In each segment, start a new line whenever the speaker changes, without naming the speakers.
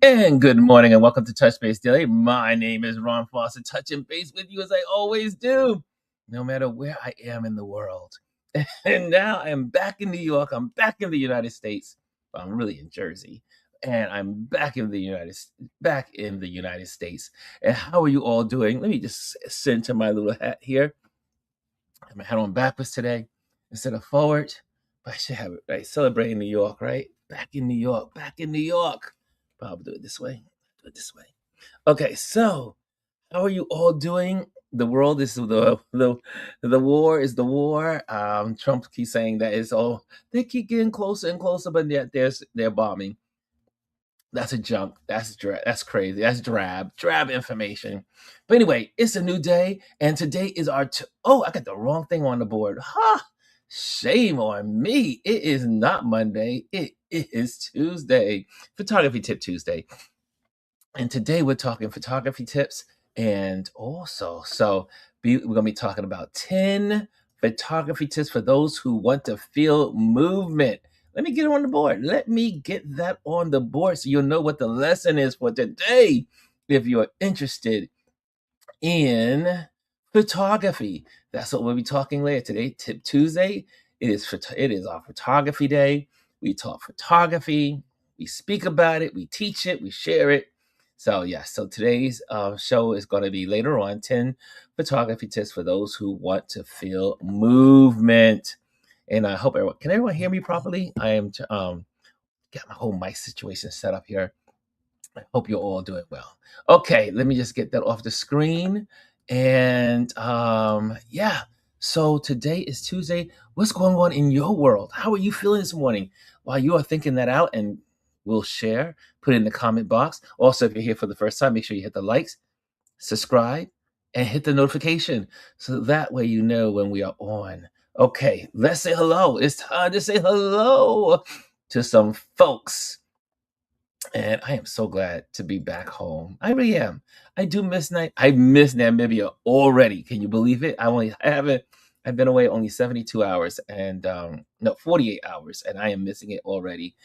And good morning and welcome to Touch Base Daily. My name is Ron Foster, touching base with you as I always do, no matter where I am in the world. And now I'm back in New York. I'm back in the United States. Well, I'm really in Jersey, and I'm back in the United States. And how are you all doing? Let me just center my little hat here. I have my hat on backwards today instead of forward, but I should have it right. Celebrating New York, right? Back in New York, back in New York. But I'll do it this way. Do it this way. Okay, so how are you all doing? The world is the war is the war. Trump keeps saying that it's all they keep getting closer and closer, but yet they're bombing. That's a junk. That's crazy. That's drab information. But anyway, it's a new day, and today is oh, I got the wrong thing on the board. Ha! Shame on me. It is not Monday. It is Tuesday. Photography Tip Tuesday. And today we're talking photography tips, and also we're going to be talking about 10 photography tips for those who want to feel movement. Let me get it on the board. Let me get that on the board so you'll know what the lesson is for today if you're interested in photography. That's what we'll be talking later today. Tip Tuesday. It is our photography day. We talk photography. We speak about it. We teach it. We share it. So today's show is going to be later on 10 photography tips for those who want to feel movement. And I hope everyone hear me properly? I am got my whole mic situation set up here. I hope you're all doing well. Okay, let me just get that off the screen. And so today is Tuesday. What's going on in your world? How are you feeling this morning? While you are thinking that out, and we'll share, put it in the comment box. Also, if you're here for the first time, make sure you hit the likes, subscribe, and hit the notification so that way you know when we are on. Okay, let's say hello. It's time to say hello to some folks. And I am so glad to be back home. I really am. I miss Namibia already. Can you believe it? I've been away only 72 hours and no, 48 hours, and I am missing it already.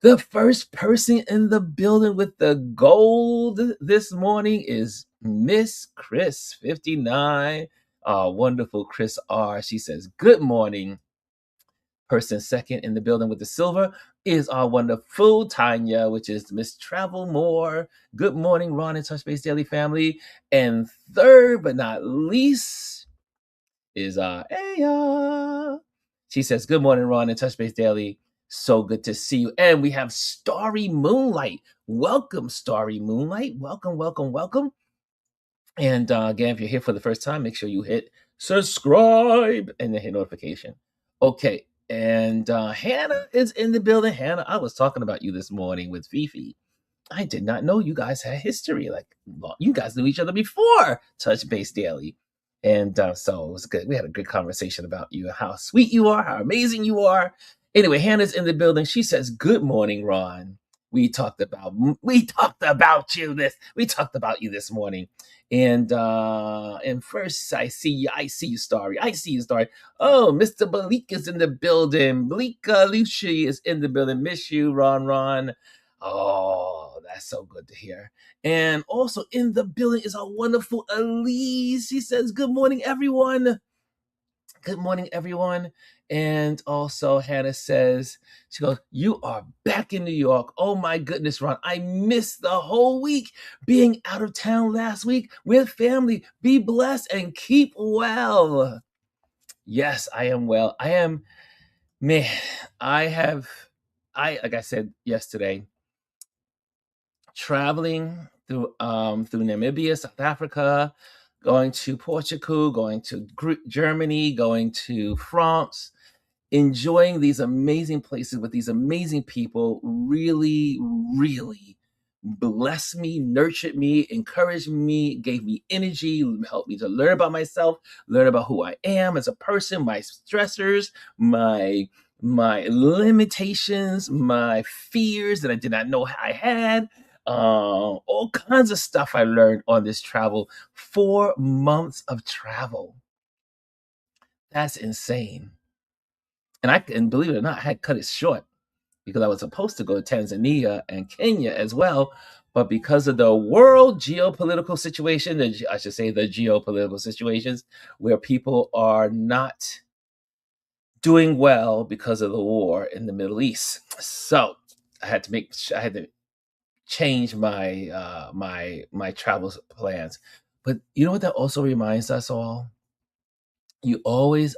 The first person in the building with the gold this morning is Miss Chris 59. Wonderful Chris R. She says, "Good morning." Person second in the building with the silver is our wonderful Tanya, which is Miss Travel More. Good morning, Ron and Touch Base Daily family. And third but not least is Aya. She says, "Good morning, Ron and Touch Base Daily. So good to see you." And we have Starry Moonlight. Welcome, Starry Moonlight. Welcome, welcome, welcome. And again, if you're here for the first time, make sure you hit subscribe and then hit notification. Okay. And Hannah is in the building. Hannah, I was talking about you this morning with Fifi. I did not know you guys had history. You guys knew each other before Touch Base Daily. And so it was good. We had a good conversation about you, how sweet you are, how amazing you are. Anyway, Hannah's in the building. She says, "Good morning, Ron. We talked about you this morning." And first I see you, Starry. Oh, Mr. Bleak is in the building. Bleak Lucy is in the building. Miss you, Ron. Oh, that's so good to hear. And also in the building is our wonderful Elise. She says, "Good morning, everyone." Good morning, everyone. And also Hannah says, she goes, "You are back in New York. Oh my goodness, Ron. I missed the whole week being out of town last week with family. Be blessed and keep well." Yes, I am well. Man, like I said yesterday, traveling through Namibia, South Africa, going to Portugal, going to Germany, going to France, enjoying these amazing places with these amazing people really, really blessed me, nurtured me, encouraged me, gave me energy, helped me to learn about myself, learn about who I am as a person, my stressors, my my limitations, my fears that I did not know I had, all kinds of stuff I learned on this travel. 4 months of travel. That's insane. And believe it or not, I had cut it short because I was supposed to go to Tanzania and Kenya as well. But because of the world geopolitical situation, I should say the geopolitical situations where people are not doing well because of the war in the Middle East. So I had to change my travel plans. But you know what that also reminds us all? You always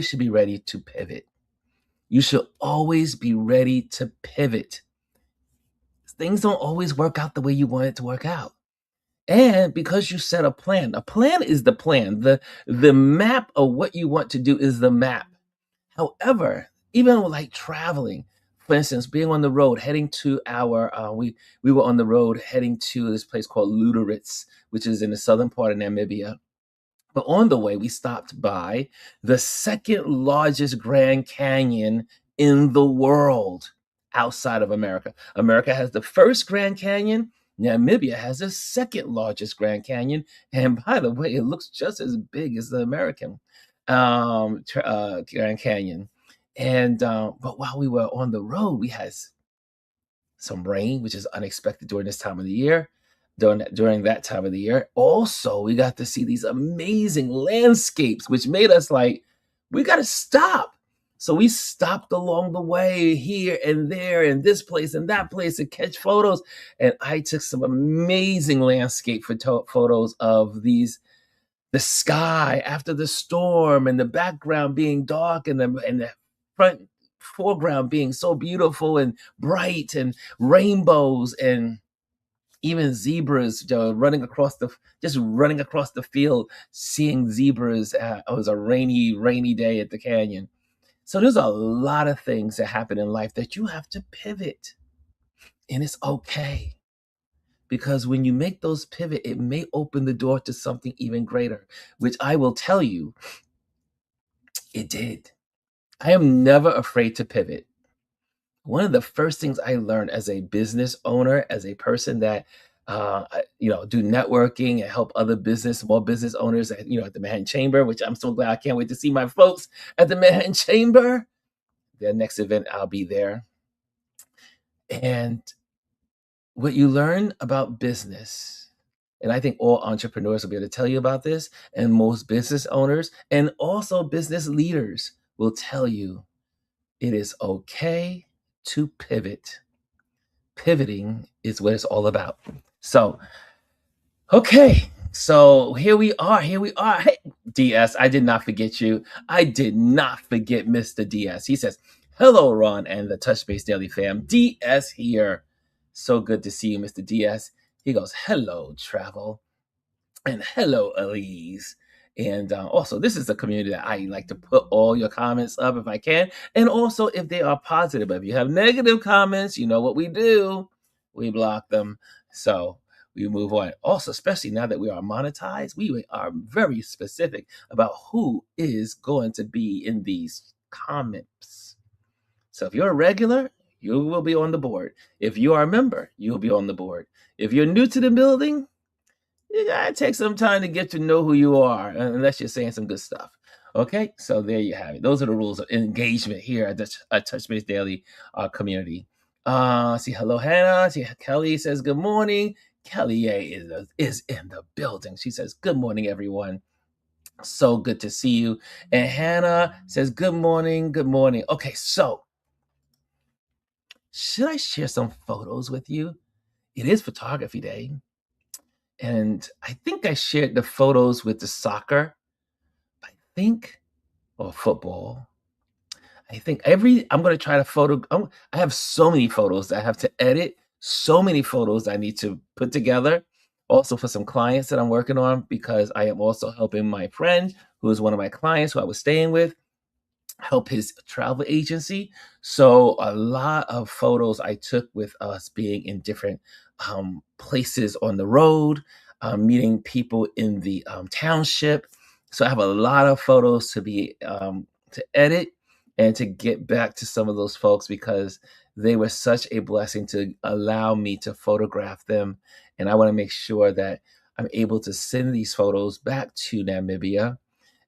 should be ready to pivot. You should always be ready to pivot. Things don't always work out the way you want it to work out. And because you set a plan is the plan. The map of what you want to do is the map. However, even with like traveling, for instance, being on the road, heading to we were on the road heading to this place called Luderitz, which is in the southern part of Namibia. But on the way, we stopped by the second largest Grand Canyon in the world outside of America. America has the first Grand Canyon. Namibia has the second largest Grand Canyon. And by the way, it looks just as big as the American Grand Canyon. And but while we were on the road, we had some rain, which is unexpected during this time of the year. During that time of the year, also we got to see these amazing landscapes, which made us like, we got to stop. So we stopped along the way here and there, and this place and that place to catch photos. And I took some amazing landscape photos of the sky after the storm, and the background being dark, and the front foreground being so beautiful and bright, and rainbows, and even zebras running across the field, seeing zebras. It was a rainy day at the canyon. So there's a lot of things that happen in life that you have to pivot, and it's okay. Because when you make those pivot, it may open the door to something even greater, which I will tell you, it did. I am never afraid to pivot. One of the first things I learned as a business owner, as a person that do networking and help other small business owners at the Manhattan Chamber, which I'm so glad. I can't wait to see my folks at the Manhattan Chamber. Their next event, I'll be there. And what you learn about business, and I think all entrepreneurs will be able to tell you about this, and most business owners and also business leaders will tell you, it is okay to pivot. Pivoting is what it's all about. So, okay. So here we are. Hey, DS, I did not forget you. I did not forget Mr. DS. He says, hello, Ron and the Touch Base Daily fam. DS here. So good to see you, Mr. DS. He goes, hello, travel. And hello, Elise. And also, this is a community that I like to put all your comments up if I can. And also, if they are positive, but if you have negative comments, you know what we do. We block them. So we move on. Also, especially now that we are monetized, we are very specific about who is going to be in these comments. So if you're a regular, you will be on the board. If you are a member, you'll be on the board. If you're new to the building, you gotta take some time to get to know who you are, unless you're saying some good stuff. Okay, so there you have it. Those are the rules of engagement here at the Touch Base Daily community. See, hello, Hannah. See, Kelly says good morning. Kelly A is in the building. She says good morning, everyone. So good to see you. And Hannah says good morning. Good morning. Okay, so should I share some photos with you? It is photography day. And I think I shared the photos with the soccer, I think, or football. I'm going to try to I have so many photos that I have to edit, so many photos I need to put together. Also for some clients that I'm working on, because I am also helping my friend who is one of my clients who I was staying with, help his travel agency. So a lot of photos I took with us being in different places on the road, meeting people in the township. So I have a lot of photos to edit. and to get back to some of those folks because they were such a blessing to allow me to photograph them. And I want to make sure that I'm able to send these photos back to Namibia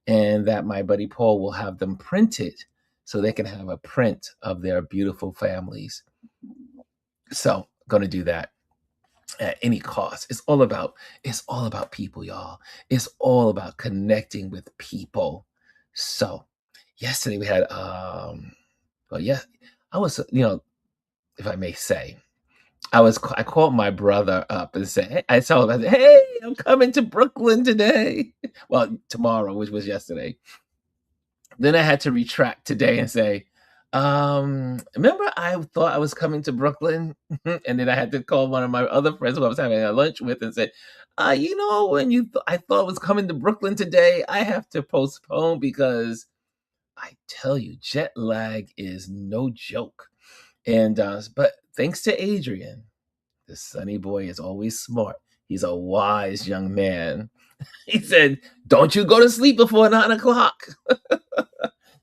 and that my buddy Paul will have them printed so they can have a print of their beautiful families. So, going to do that at any cost. It's all about people, y'all. It's all about connecting with people. So, yesterday we had well, yeah, I was, if I may say, I called my brother up and said, hey, I told him, I said, hey, I'm coming to Brooklyn today. Well, tomorrow, which was yesterday. Then I had to retract today and say, remember I thought I was coming to Brooklyn? And then I had to call one of my other friends who I was having a lunch with and said, when I thought I was coming to Brooklyn today, I have to postpone because I tell you, jet lag is no joke. And but thanks to Adrian, the sunny boy is always smart. He's a wise young man. He said, "Don't you go to sleep before 9 o'clock."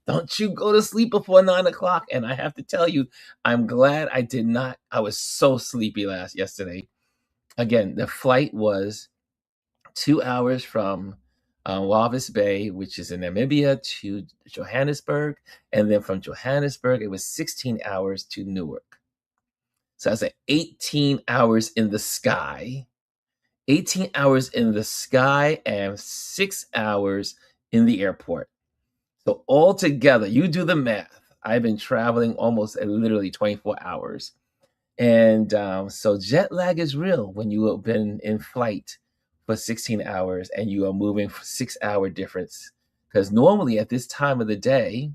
Don't you go to sleep before 9 o'clock. And I have to tell you, I'm glad I did not. I was so sleepy yesterday. Again, the flight was 2 hours from Walvis Bay, which is in Namibia, to Johannesburg. And then from Johannesburg, it was 16 hours to Newark. So I was like 18 hours in the sky, 18 hours in the sky, and 6 hours in the airport. So altogether, you do the math. I've been traveling almost literally 24 hours. And so jet lag is real when you have been in flight for 16 hours and you are moving for 6 hour difference. Because normally at this time of the day,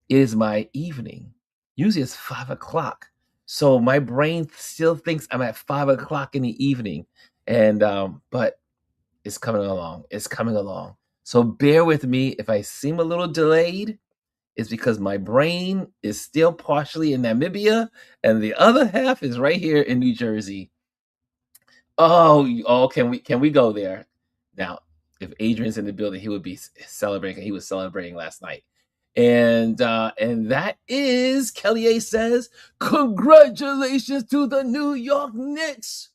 it is my evening. Usually it's 5 o'clock. So my brain still thinks I'm at 5 o'clock in the evening. And but it's coming along. It's coming along. So bear with me if I seem a little delayed. It's because my brain is still partially in Namibia and the other half is right here in New Jersey. Oh, can we go there? Now, if Adrian's in the building, he would be celebrating. He was celebrating last night. And that is Kelly A says, congratulations to the New York Knicks.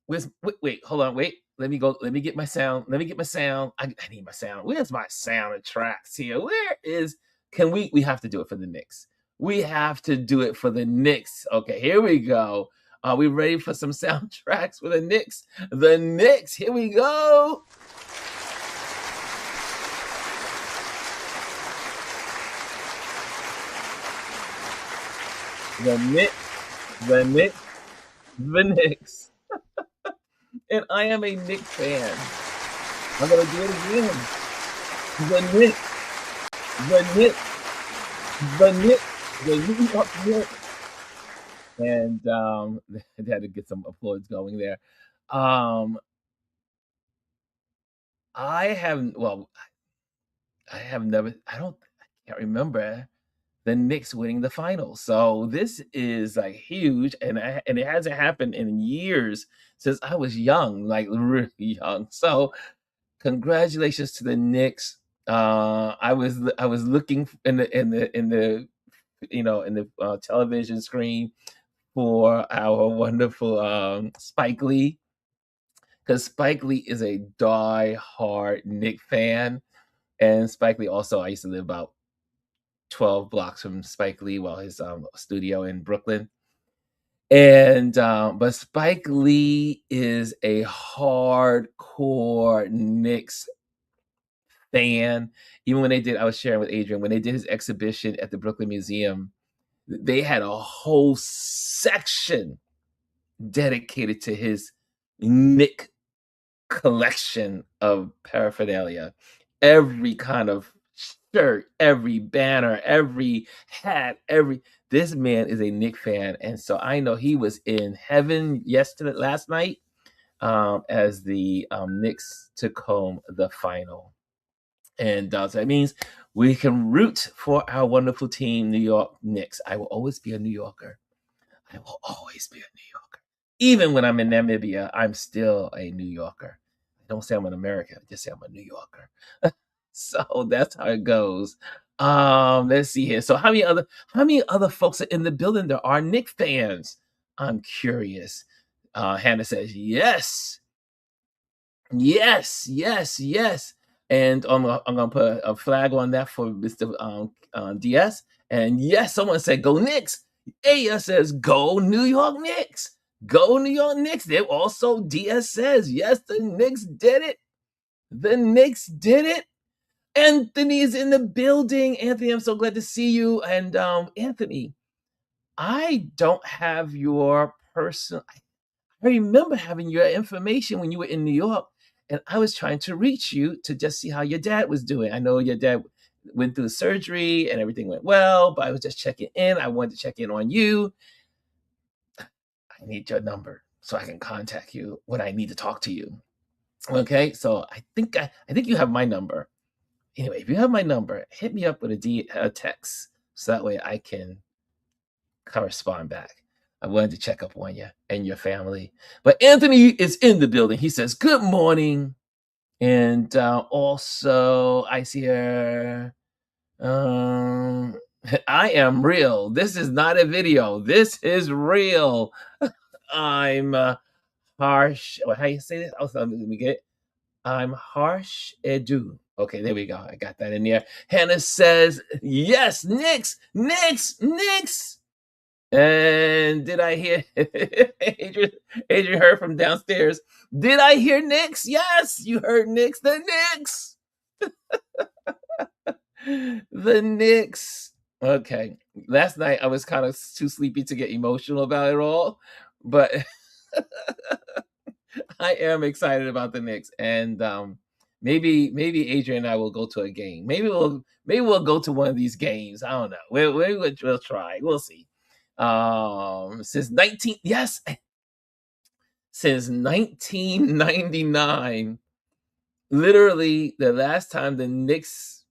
Wait, hold on, wait. Let me go. Let me get my sound. Let me get my sound. I need my sound. Where's my sound and tracks here? Where is? Can we have to do it for the Knicks. We have to do it for the Knicks. Okay, here we go. Are we ready for some soundtracks for the Knicks? The Knicks. Here we go. The Knicks. The Knicks. The Knicks. And I am a Knicks fan. I'm gonna do it again. The Knicks. The Knicks. The Knicks. The New York Knicks. And they had to get some applause going there. Um, I have well, I have never. I can't remember the Knicks winning the finals. So this is like huge, and it hasn't happened in years since I was young, like really young. So congratulations to the Knicks. I was looking in the television screen for our wonderful Spike Lee, because Spike Lee is a die-hard Knick fan, and Spike Lee also I used to live about 12 blocks from Spike Lee, well, his studio in Brooklyn. And but Spike Lee is a hardcore Knicks fan. Even when they did, I was sharing with Adrian, when they did his exhibition at the Brooklyn Museum, they had a whole section dedicated to his Knick collection of paraphernalia. Every kind of shirt, every banner, every hat, every this man is a Knick fan, and so I know he was in heaven last night, as the Knicks took home the final. And so that means we can root for our wonderful team, New York Knicks. I will always be a New Yorker. I will always be a New Yorker. Even when I'm in Namibia, I'm still a New Yorker. I don't say I'm an American. I just say I'm a New Yorker. So that's how it goes. Let's see here. So how many other folks are in the building that are Knicks fans? I'm curious. Hannah says, yes, yes, yes, yes. And I'm gonna put a flag on that for Mr. DS. And yes, someone said go Knicks. Aya says go New York Knicks. Go New York Knicks. They also DS says yes, the Knicks did it. The Knicks did it. Anthony is in the building. Anthony, I'm so glad to see you. And Anthony, I don't have your personal. I remember having your information when you were in New York, and I was trying to reach you to just see how your dad was doing. I know your dad went through surgery and everything went well, but I was just checking in. I wanted to check in on you. I need your number so I can contact you when I need to talk to you. Okay, so I think you have my number. Anyway, if you have my number, hit me up with a text so that way I can correspond back. I wanted to check up on you and your family. But Anthony is in the building. He says, good morning. And also, I see here, um, I am real. This is not a video. This is real. I'm harsh. How you say this? Oh, let me get it. I'm harsh edu. Okay, there we go. I got that in there. Hannah says, yes, Knicks, Knicks, Knicks. And did I hear Adrian? Adrian heard from downstairs. Did I hear Knicks? Yes, you heard Knicks. The Knicks. The Knicks. Okay. Last night I was kind of too sleepy to get emotional about it all, but I am excited about the Knicks, and maybe Adrian and I will go to a game. Maybe we'll go to one of these games. I don't know. We'll try. We'll see. Since 1999, literally the last time the Knicks.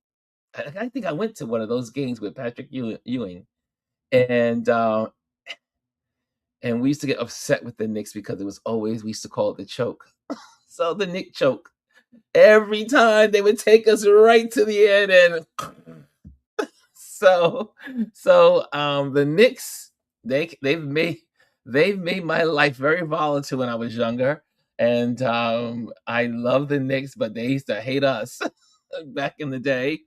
I think I went to one of those games with Patrick Ewing, and we used to get upset with the Knicks because it was always we used to call it the choke. So the Nick choke. Every time they would take us right to the end, and so the Knicks, they've made my life very volatile when I was younger, and I love the Knicks, but they used to hate us back in the day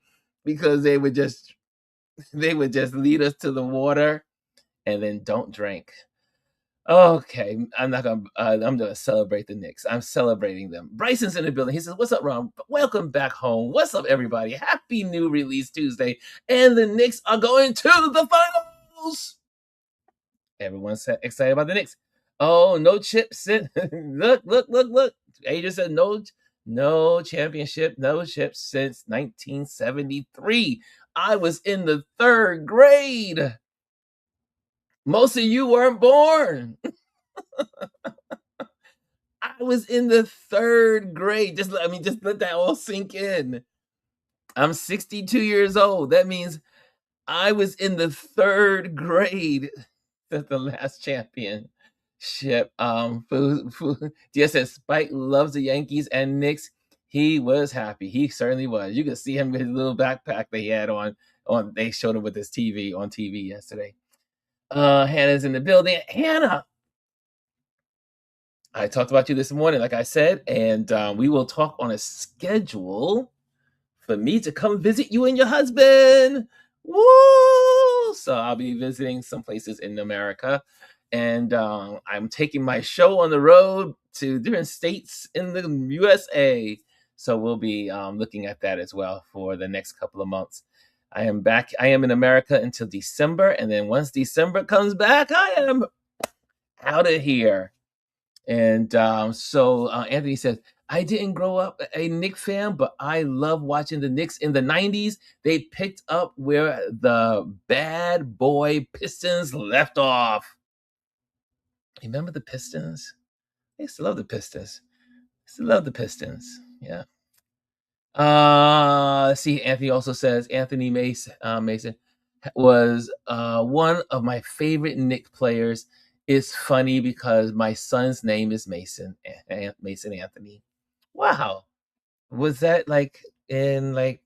because they would just lead us to the water and then don't drink. Okay, I'm gonna celebrate the Knicks. I'm celebrating them. Bryson's in the building. He says, "What's up, Ron? Welcome back home. What's up, everybody? Happy new release Tuesday." And the Knicks are going to the finals. Everyone's excited about the Knicks. Oh, no chips. Look, look, look, look. Adrian said no championship, no chips since 1973. I was in the third grade. Most of you weren't born. I was in the third grade. Just let that all sink in. I'm 62 years old. That means I was in the third grade at the last championship. DS says Spike loves the Yankees and Knicks. He was happy. He certainly was. You could see him with his little backpack that he had on. They showed him with his TV on TV yesterday. Hannah's in the building. Hannah, I talked about you this morning, like I said, and we will talk on a schedule for me to come visit you and your husband. Woo! So I'll be visiting some places in America, and I'm taking my show on the road to different states in the USA. So we'll be looking at that as well for the next couple of months. I am back. I am in America until December, and then once December comes back, I am out of here. And so Anthony says, I didn't grow up a Knicks fan, but I love watching the Knicks in the 90s. They picked up where the bad boy Pistons left off. Remember the Pistons? I used to love the Pistons. I used to love the Pistons. Yeah. See, Anthony also says Anthony Mason was one of my favorite Knicks players. It's funny because my son's name is Mason Mason Anthony. Wow, was that like in like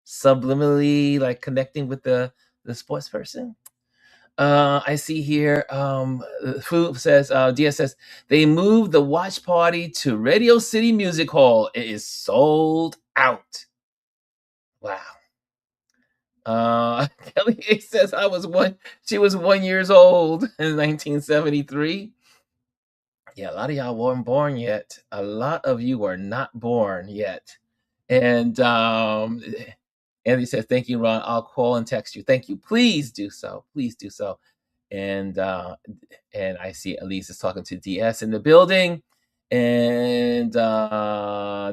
subliminally like connecting with the sports person. I see here, Fu says, DS says, they moved the watch party to Radio City Music Hall. It is sold out. Wow. Kelly says she was 1 years old in 1973. Yeah, a lot of y'all weren't born yet. A lot of you are not born yet. And Andy says, thank you, Ron. I'll call and text you. Thank you. Please do so. Please do so. And I see Elise is talking to DS in the building. And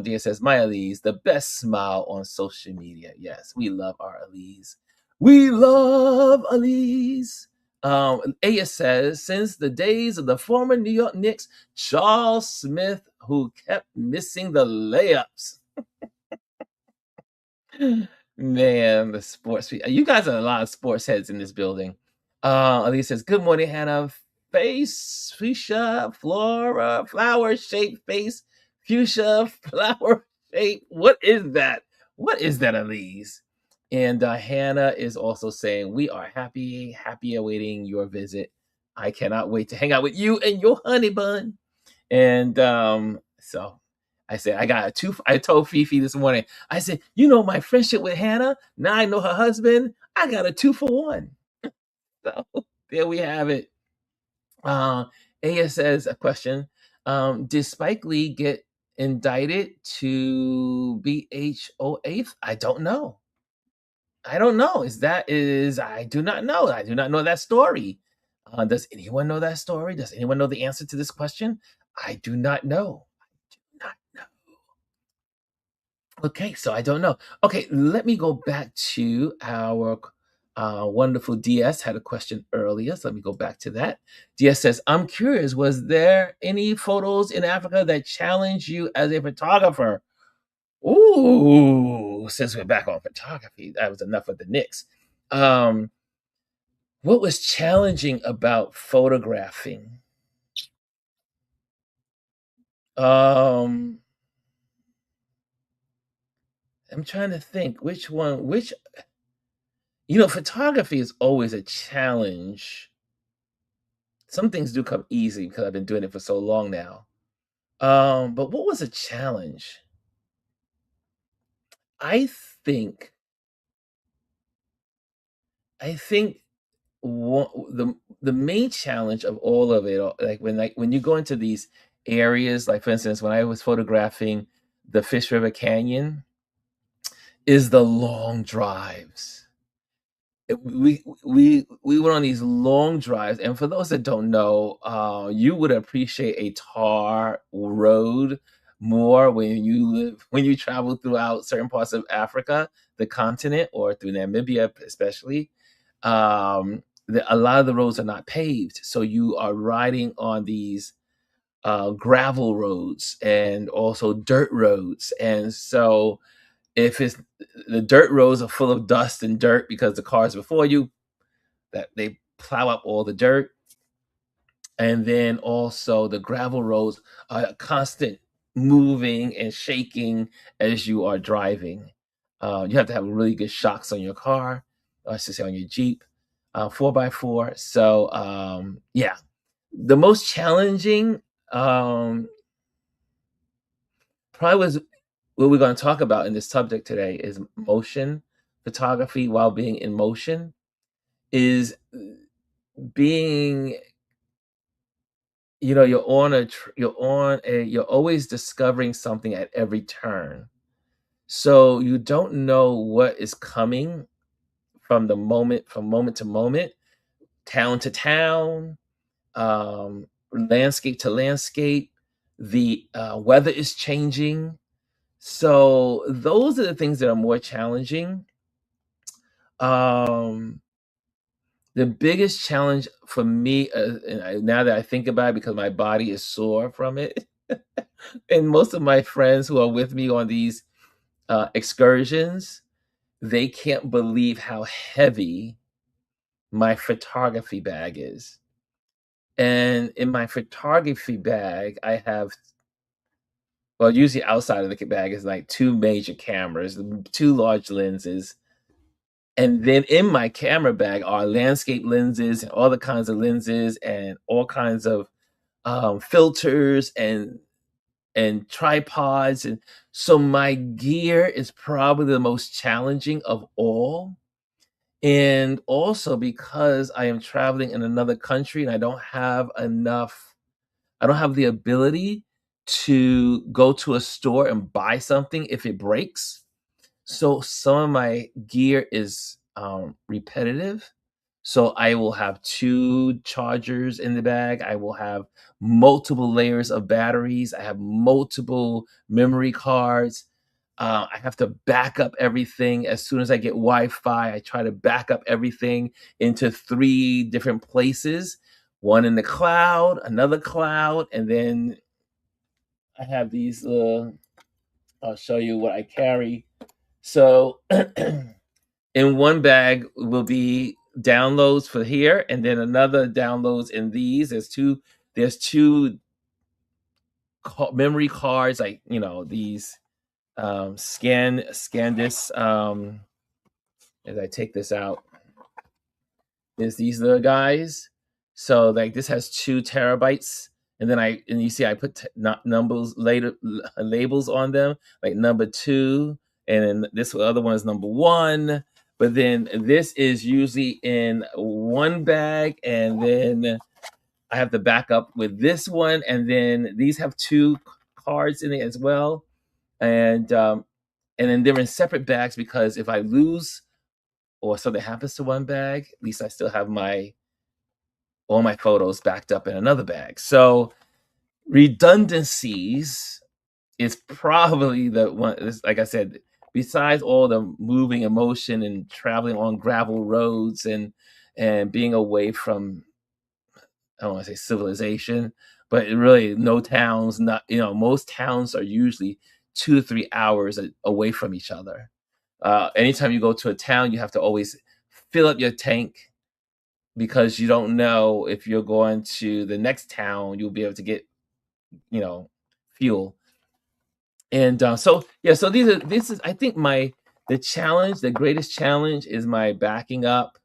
DS says, my Elise, the best smile on social media. Yes, we love our Elise. We love Elise. Aya says, since the days of the former New York Knicks, Charles Smith, who kept missing the layups. Man, the sports. You guys are a lot of sports heads in this building. Elise says, good morning, Hannah. Face, fuchsia, flora, flower shaped face, fuchsia, flower shape. What is that? What is that, Elise? And Hannah is also saying, we are happy awaiting your visit. I cannot wait to hang out with you and your honey bun. And so I said, I told Fifi this morning, I said, my friendship with Hannah, now I know her husband, I got a 2-for-1. So there we have it. Aya says a question. Did Spike Lee get indicted to BHO8? I don't know. I don't know. I do not know. I do not know that story. Does anyone know that story? Does anyone know the answer to this question? I do not know. I do not know. Okay, so I don't know. Okay, let me go back to our wonderful DS had a question earlier. So let me go back to that. DS says, I'm curious, was there any photos in Africa that challenged you as a photographer? Ooh, since we're back on photography, that was enough of the Knicks. What was challenging about photographing? Um, I'm trying to think photography is always a challenge. Some things do come easy because I've been doing it for so long now. But what was a challenge? I think I think the main challenge of all of it, like when you go into these areas, like for instance, when I was photographing the Fish River Canyon, is the long drives. We went on these long drives, and for those that don't know, you would appreciate a tar road more when you travel throughout certain parts of Africa, the continent, or through Namibia, especially. A lot of the roads are not paved, so you are riding on these gravel roads and also dirt roads, and so if it's the dirt roads are full of dust and dirt because the cars before you that they plow up all the dirt, and then also the gravel roads are a constant moving and shaking as you are driving. You have to have really good shocks on your car, or I should say on your Jeep, 4x4. So yeah, the most challenging probably was what we're going to talk about in this subject today is motion photography while being in motion is being you're always discovering something at every turn, so you don't know what is coming from moment to moment, town to town, landscape to landscape. The weather is changing, so those are the things that are more challenging. um the biggest challenge for me, now that I think about it, because my body is sore from it, and most of my friends who are with me on these excursions, they can't believe how heavy my photography bag is. And in my photography bag, I have well, usually outside of the bag is like 2 major cameras, 2 large lenses, and then in my camera bag are landscape lenses and all the kinds of lenses and all kinds of, filters and tripods, and so my gear is probably the most challenging of all, and also because I am traveling in another country and I don't have the ability to go to a store and buy something if it breaks. So some of my gear is repetitive. So I will have 2 chargers in the bag. I will have multiple layers of batteries. I have multiple memory cards. I have to back up everything as soon as I get Wi-Fi. I try to back up everything into 3 different places, one in the cloud, another cloud, and then I have these. I'll show you what I carry. So in one bag will be downloads for here, and then another downloads in these. There's two memory cards, like these scan this as I take this out. Is these little guys. So like this has 2 terabytes, and then you see I put numbers later labels on them, like number 2, and then this other one is number 1. But then this is usually in one bag, and then I have the backup with this one, and then these have 2 cards in it as well, and then they're in separate bags because if I lose or something happens to one bag, at least I still have all my photos backed up in another bag. So redundancies is probably the one. Like I said, besides all the moving emotion and traveling on gravel roads and being away from, I don't want to say civilization, but really no towns. Not most towns are usually 2 to 3 hours away from each other. Anytime you go to a town, you have to always fill up your tank because you don't know if you're going to the next town, you'll be able to get, fuel. And so yeah, so this is I think the greatest challenge is my backing up,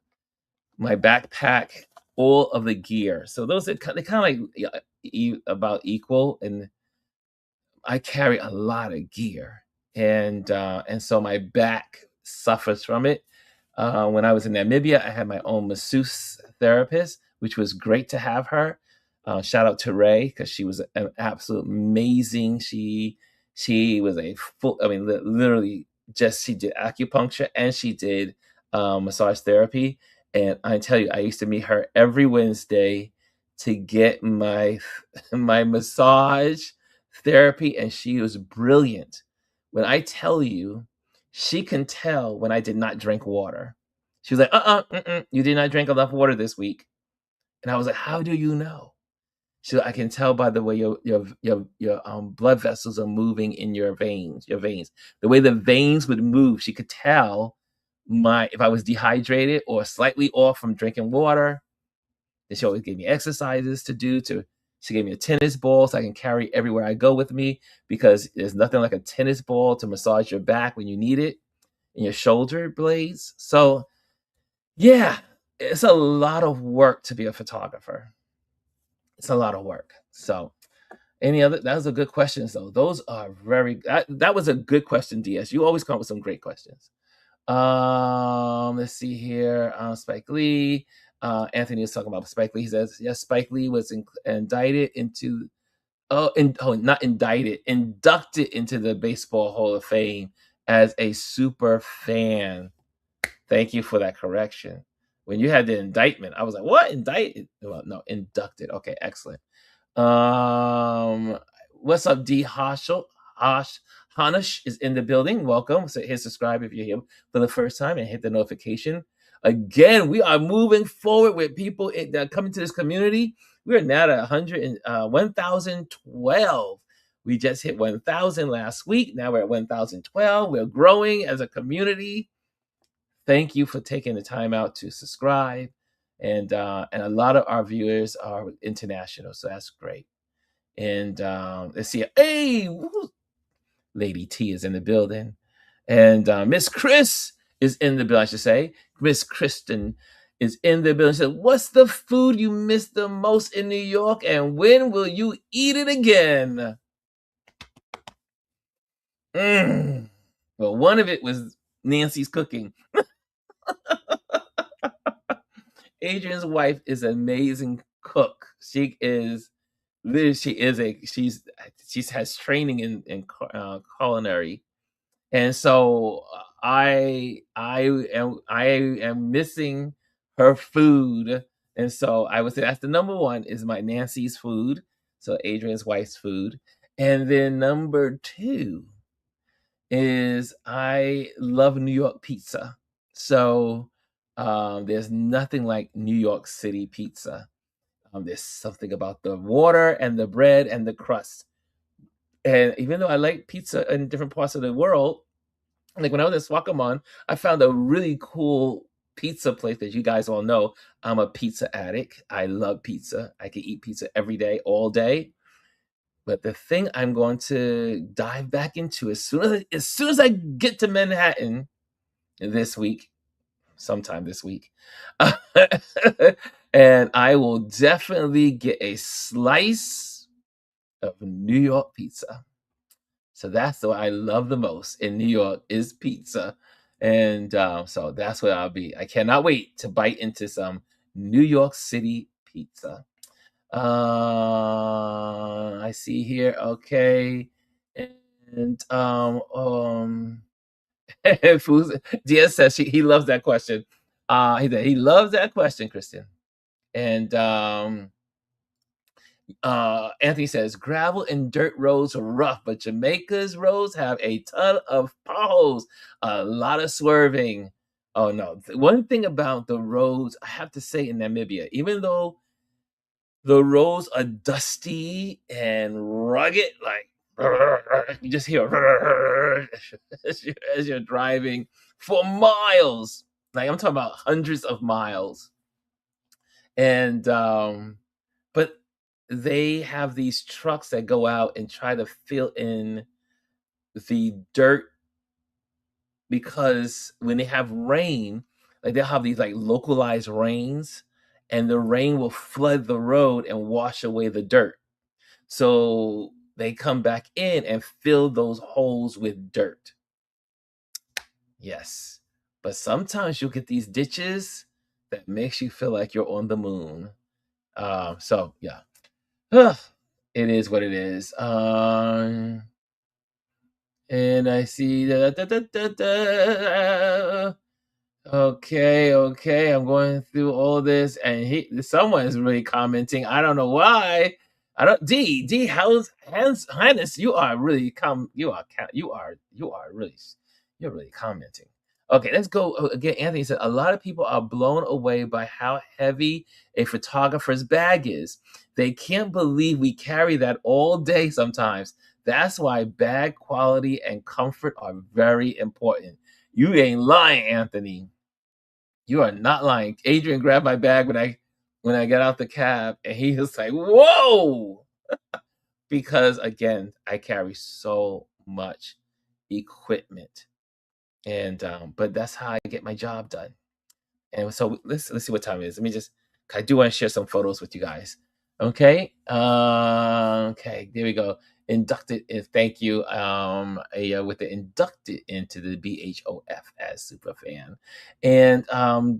my backpack, all of the gear. So those are they kind of like about equal, and I carry a lot of gear, and so my back suffers from it. When I was in Namibia, I had my own masseuse therapist, which was great to have her. Shout out to Ray because she was an absolute amazing. She was a full. I mean, literally, just she did acupuncture and she did massage therapy. And I tell you, I used to meet her every Wednesday to get my my massage therapy, and she was brilliant. When I tell you, she can tell when I did not drink water. She was like, you did not drink enough water this week. And I was like, how do you know? She I can tell by the way your blood vessels are moving in your veins. The way the veins would move, she could tell if I was dehydrated or slightly off from drinking water. And she always gave me exercises to do. She gave me a tennis ball so I can carry everywhere I go with me, because there's nothing like a tennis ball to massage your back when you need it and your shoulder blades. So yeah, it's a lot of work to be a photographer. It's a lot of work. So that was a good question. So those are that was a good question, DS. You always come up with some great questions. Let's see here. Spike Lee. Anthony was talking about Spike Lee. He says, yes, Spike Lee was indicted into not indicted, inducted into the Baseball Hall of Fame as a super fan. Thank you for that correction. When you had the indictment, I was like, what? Indicted? Well, no, inducted. Okay, excellent. What's up, D Hanish is in the building. Welcome. So hit subscribe if you're here for the first time and hit the notification. Again, we are moving forward with people that are coming to this community. We are now at 1,012. We just hit 1,000 last week. Now we're at 1,012. We're growing as a community. Thank you for taking the time out to subscribe. And a lot of our viewers are international, so that's great. And let's see. Hey, Lady T is in the building. And Miss Chris is in the building, I should say. Miss Kristen is in the building. She said, "What's the food you miss the most in New York, and when will you eat it again?" Mm. Well, one of it was Nancy's cooking. Adrian's wife is an amazing cook. She is literally she has training in culinary, and so I am missing her food, and so I would say that's the number one is my Nancy's food, so Adrian's wife's food, and then number two is I love New York pizza. So there's nothing like New York City pizza. There's something about the water and the bread and the crust. And even though I like pizza in different parts of the world, like when I was in Swakopmund, I found a really cool pizza place that you guys all know. I'm a pizza addict. I love pizza. I can eat pizza every day, all day. But the thing I'm going to dive back into as soon as I get to Manhattan this week, sometime this week, and I will definitely get a slice of New York pizza. So that's what I love the most in New York is pizza, and so that's what I'll be. I cannot wait to bite into some New York City pizza. I see here. Okay, and Diaz says he loves that question. He said he loves that question, Kristen. And Anthony says gravel and dirt roads are rough, but Jamaica's roads have a ton of potholes, a lot of swerving. Oh no! One thing about the roads, I have to say, in Namibia, even though the roads are dusty and rugged, like you just hear as you're driving for miles. Like I'm talking about hundreds of miles. And but they have these trucks that go out and try to fill in the dirt because when they have rain, like they'll have these like localized rains, and the rain will flood the road and wash away the dirt. So they come back in and fill those holes with dirt. Yes. But sometimes you'll get these ditches that makes you feel like you're on the moon. So yeah. Ugh, it is what it is. And I see okay. I'm going through all this, and someone is really commenting. I don't know why. I don't. How's Highness? You are really you're really commenting. Okay, let's go again. Anthony said a lot of people are blown away by how heavy a photographer's bag is. They can't believe we carry that all day sometimes. That's why bag quality and comfort are very important. You ain't lying, Anthony. You are not lying. Adrian grabbed my bag when I got out the cab, and he was like, "Whoa!" Because again, I carry so much equipment, and but that's how I get my job done. And so let's see what time it is. Let me just. I do want to share some photos with you guys. Okay. Okay. There we go. Inducted. Thank you. With the inducted into the BHOF as super fan, and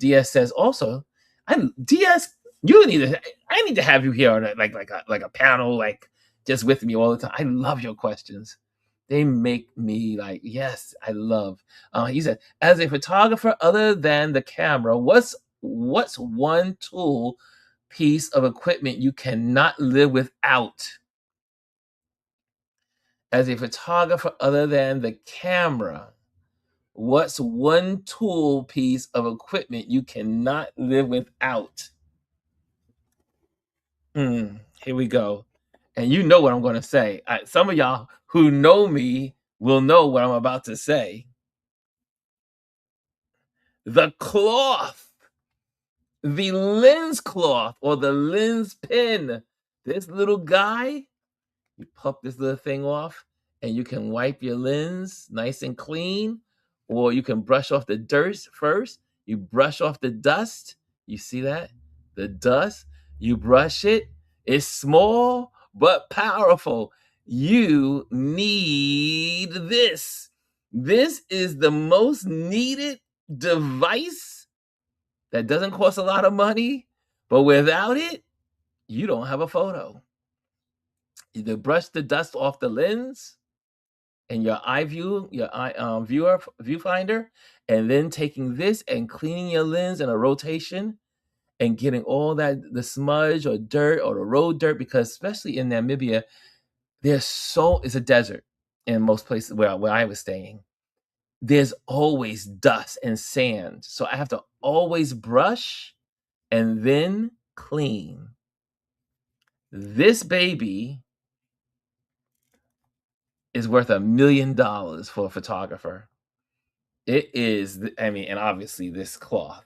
DS says also, I DS. You need to. I need to have you here on like a panel like just with me all the time. I love your questions. They make me like yes. I love. He said, as a photographer, other than the camera, what's one tool piece of equipment you cannot live without? As a photographer, other than the camera, what's one tool piece of equipment you cannot live without? Here we go. And you know what I'm going to say. Some of y'all who know me will know what I'm about to say. The cloth. The lens cloth or the lens pin. This little guy, you pop this little thing off, and you can wipe your lens nice and clean, or you can brush off the dirt first. You brush off the dust. You see that? The dust, you brush it. It's small but powerful. You need this. This is the most needed device that doesn't cost a lot of money, but without it, you don't have a photo. Either brush the dust off the lens and your viewfinder, and then taking this and cleaning your lens in a rotation and getting all that the smudge or dirt or the road dirt, because especially in Namibia, it's a desert in most places where I was staying. There's always dust and sand. So I have to always brush and then clean. This baby is worth $1 million for a photographer. It is, and obviously this cloth,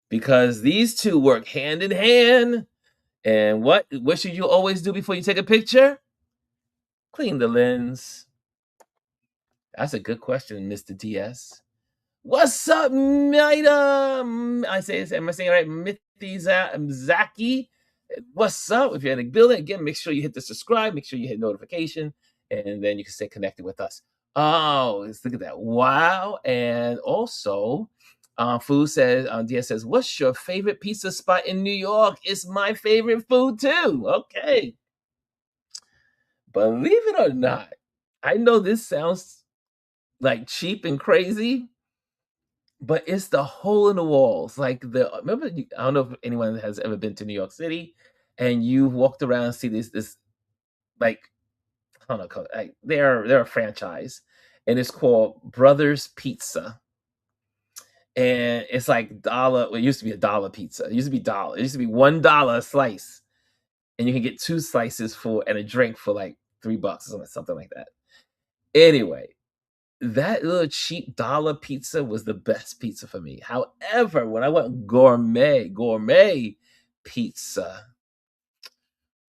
because these two work hand in hand. And what should you always do before you take a picture? Clean the lens. That's a good question, Mr. DS. What's up, Mida? Am I saying it right? Zaki. What's up? If you're in the building, again, make sure you hit the subscribe, make sure you hit notification, and then you can stay connected with us. Oh, let's look at that. Wow. And also, Food says, DS says, what's your favorite pizza spot in New York? It's my favorite food too. Okay. Believe it or not, I know this sounds like cheap and crazy, but it's the hole in the walls. Like remember, I don't know if anyone has ever been to New York City and you walked around and see this like, I don't know, like they're a franchise, and it's called Brothers Pizza. And it's like dollar. Well, it used to be $1 pizza. It used to be dollar. It used to be $1 a slice, and you can get 2 slices and a drink for like $3 or something like that. Anyway, that little cheap dollar pizza was the best pizza for me. However, when I went gourmet pizza,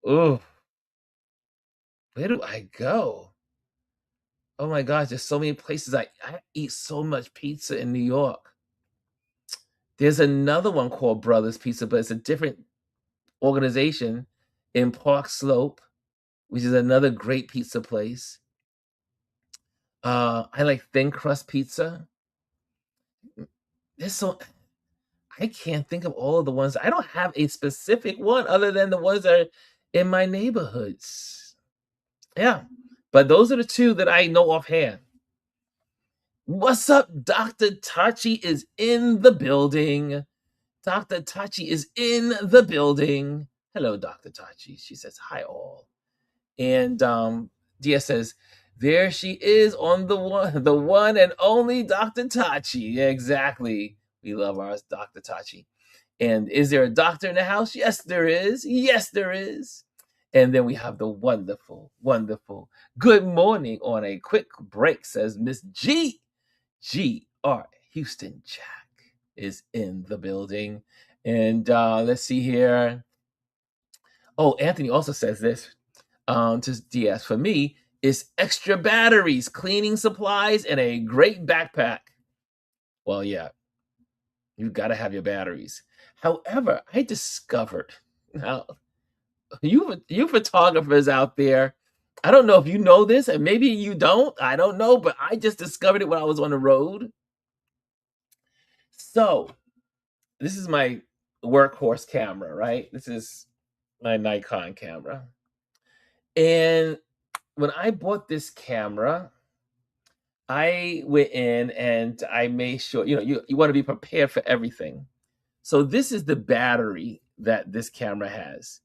oh, where do I go? Oh my gosh, there's so many places. I eat so much pizza in New York. There's another one called Brothers Pizza, but it's a different organization in Park Slope, which is another great pizza place. I like thin crust pizza. There's so I can't think of all of the ones. I don't have a specific one other than the ones that are in my neighborhoods. Yeah, but those are the 2 that I know offhand. What's up? Dr. Tachi is in the building. Dr. Tachi is in the building. Hello, Dr. Tachi. She says, hi, all. And Dia says, there she is on the one and only Dr. Tachi. Yeah, exactly. We love our Dr. Tachi. And is there a doctor in the house? Yes, there is. Yes, there is. And then we have the wonderful, wonderful good morning on a quick break, says Miss G.R. Houston Jack is in the building. And let's see here. Oh, Anthony also says this to DS. For me, it's extra batteries, cleaning supplies, and a great backpack. Well, yeah, you've got to have your batteries. However, I discovered now, you photographers out there, I don't know if you know this, and maybe you don't. I don't know, but I just discovered it when I was on the road. So this is my workhorse camera, right? This is my Nikon camera. And when I bought this camera, I went in and I made sure, you want to be prepared for everything. So this is the battery that this camera has.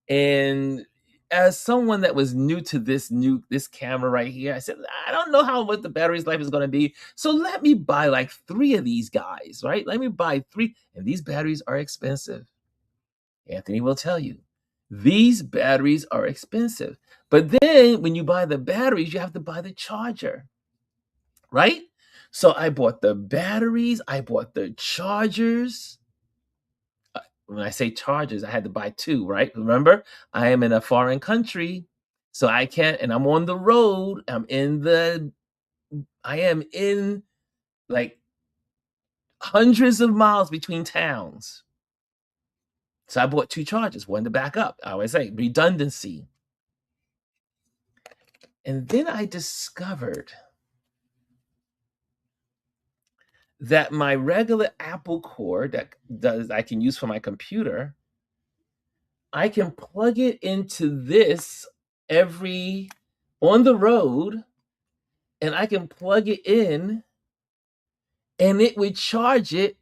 And as someone that was new to this camera right here, I said, I don't know what the battery's life is going to be. So let me buy like 3 of these guys, right? Let me buy 3. And these batteries are expensive. Anthony will tell you. These batteries are expensive. But then when you buy the batteries, you have to buy the charger, right? So I bought the batteries, I bought the chargers. When I say chargers, I had to buy 2, right? Remember, I am in a foreign country, So I can't, and I'm on the road. I am in like hundreds of miles between towns. So I bought two chargers, one to back up. I always say redundancy. And then I discovered that my regular Apple cord that I can use for my computer, I can plug it into this every on the road, and I can plug it in and it would charge it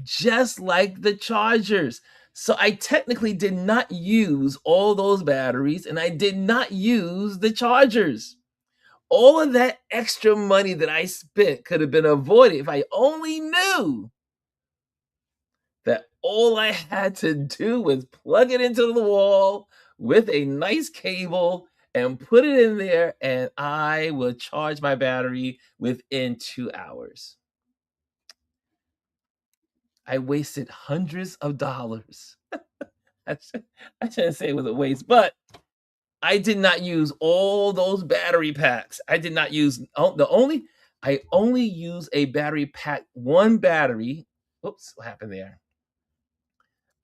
just like the chargers. So I technically did not use all those batteries and I did not use the chargers. All of that extra money that I spent could have been avoided if I only knew that all I had to do was plug it into the wall with a nice cable and put it in there, and I would charge my battery within 2 hours. I wasted hundreds of dollars. I shouldn't say it was a waste, but I did not use all those battery packs. I did not use I only use a battery pack, one battery. Oops, what happened there?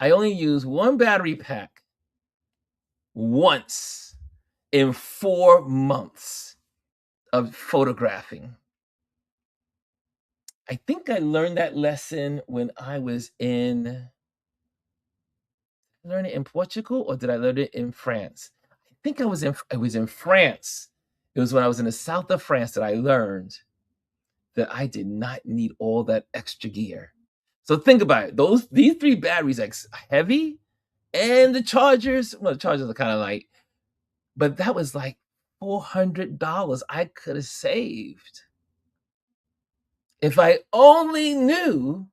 I only use one battery pack once in 4 months of photographing. I think I learned that lesson when I was learn it in Portugal, or did I learn it in France? I think I was in France. It was when I was in the south of France that I learned that I did not need all that extra gear. So think about it. These three batteries are heavy, and the chargers, well, the chargers are kind of light, but that was like $400 I could have saved if I only knew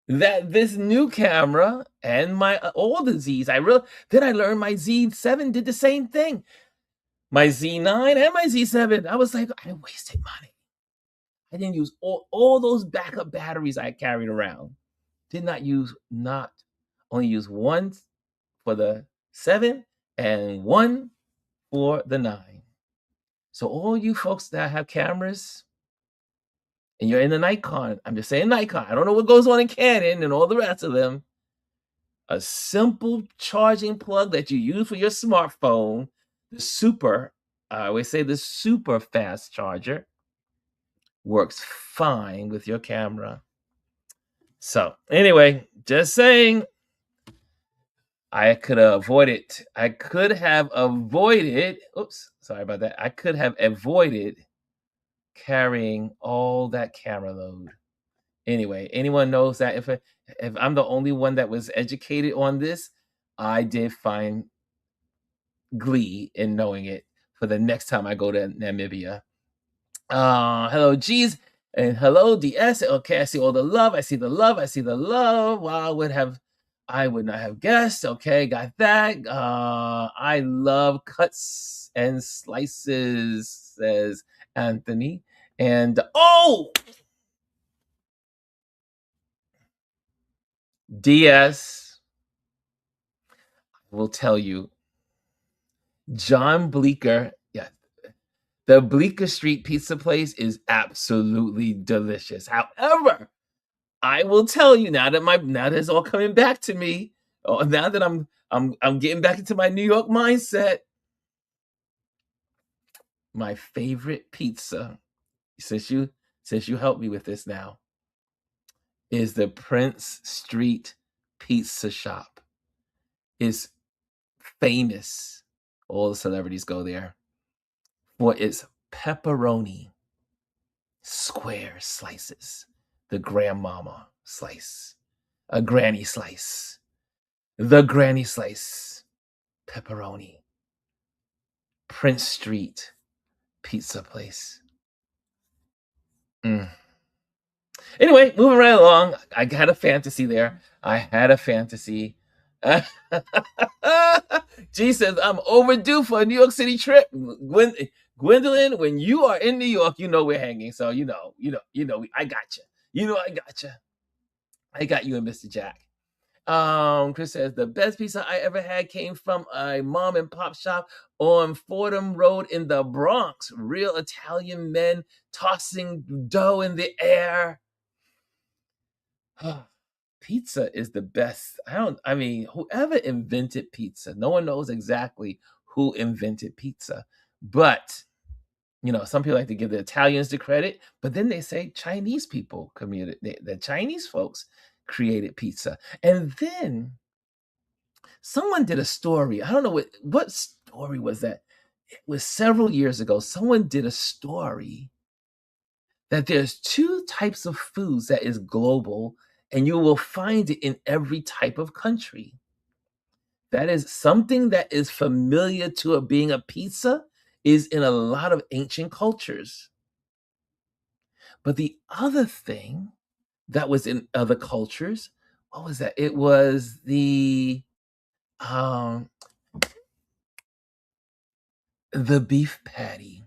that this new camera and my all the Z's, then I learned my Z7 did the same thing. My Z9 and my Z7. I was like, I wasted money. I didn't use all those backup batteries I carried around. Not only use one for the 7 and one for the 9. So all you folks that have cameras and you're in the Nikon, I'm just saying Nikon. I don't know what goes on in Canon and all the rest of them. A simple charging plug that you use for your smartphone, I always say the super fast charger, works fine with your camera. So anyway, just saying, I could avoid it. I could have avoided, oops, sorry about that. I could have avoided carrying all that camera load. Anyway, anyone knows that if I'm the only one that was educated on this, I did find glee in knowing it for the next time I go to Namibia. Hello, G's, and hello, DS. Okay, I see all the love. I see the love. I see the love. Wow, I would not have guessed. Okay, got that. I love cuts and slices, says Anthony. And DS will tell you, John Bleecker, yeah, the Bleecker Street pizza place is absolutely delicious. However, I will tell you now that it's all coming back to me. Oh, now that I'm getting back into my New York mindset. My favorite pizza, since you helped me with this now, is the Prince Street Pizza Shop. It's famous. All the celebrities go there for its pepperoni square slices, the grandmama slice, a granny slice, the granny slice, pepperoni, Prince Street pizza place. Anyway, moving right along. I had a fantasy there. I had a fantasy. G says, I'm overdue for a New York City trip. Gwendolyn, when you are in New York, you know we're hanging. So I got you. I got you and Mr. Jack. Chris says the best pizza I ever had came from a mom and pop shop on Fordham Road in the Bronx. Real Italian men tossing dough in the air. Pizza is the best. I mean, whoever invented pizza, no one knows exactly who invented pizza. But, some people like to give the Italians the credit, but then they say Chinese people the Chinese folks created pizza. And then someone did a story. I don't know what story was that. It was several years ago. Someone did a story that there's two types of foods that is global, and you will find it in every type of country. That is something that is familiar to being a pizza is in a lot of ancient cultures. But the other thing that was in other cultures, what was that? It was um the beef patty.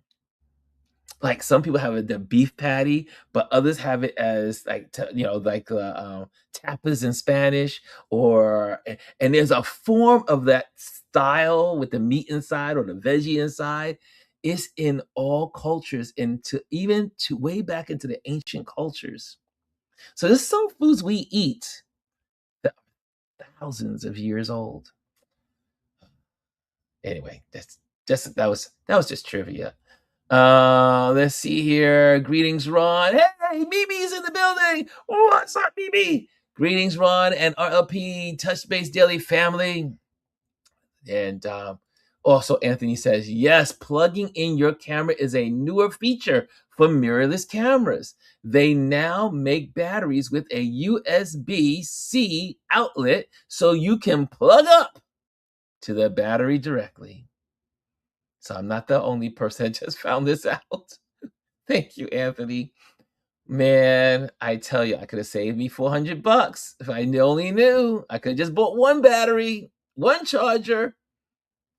Like some people have the beef patty, but others have it as like tapas in Spanish, and there's a form of that style with the meat inside or the veggie inside. It's in all cultures, into even to way back into the ancient cultures. So there's some foods we eat that are thousands of years old. Anyway, that was just trivia. Let's see here. Greetings, Ron. Hey, Mimi's in the building. What's up, Mimi? Greetings, Ron and RLP Touch Base Daily family. And also, Anthony says, yes, plugging in your camera is a newer feature for mirrorless cameras. They now make batteries with a USB-C outlet so you can plug up to the battery directly. So I'm not the only person that just found this out. Thank you, Anthony. Man, I tell you, I could have saved me $400 if I only knew. I could have just bought one battery, one charger.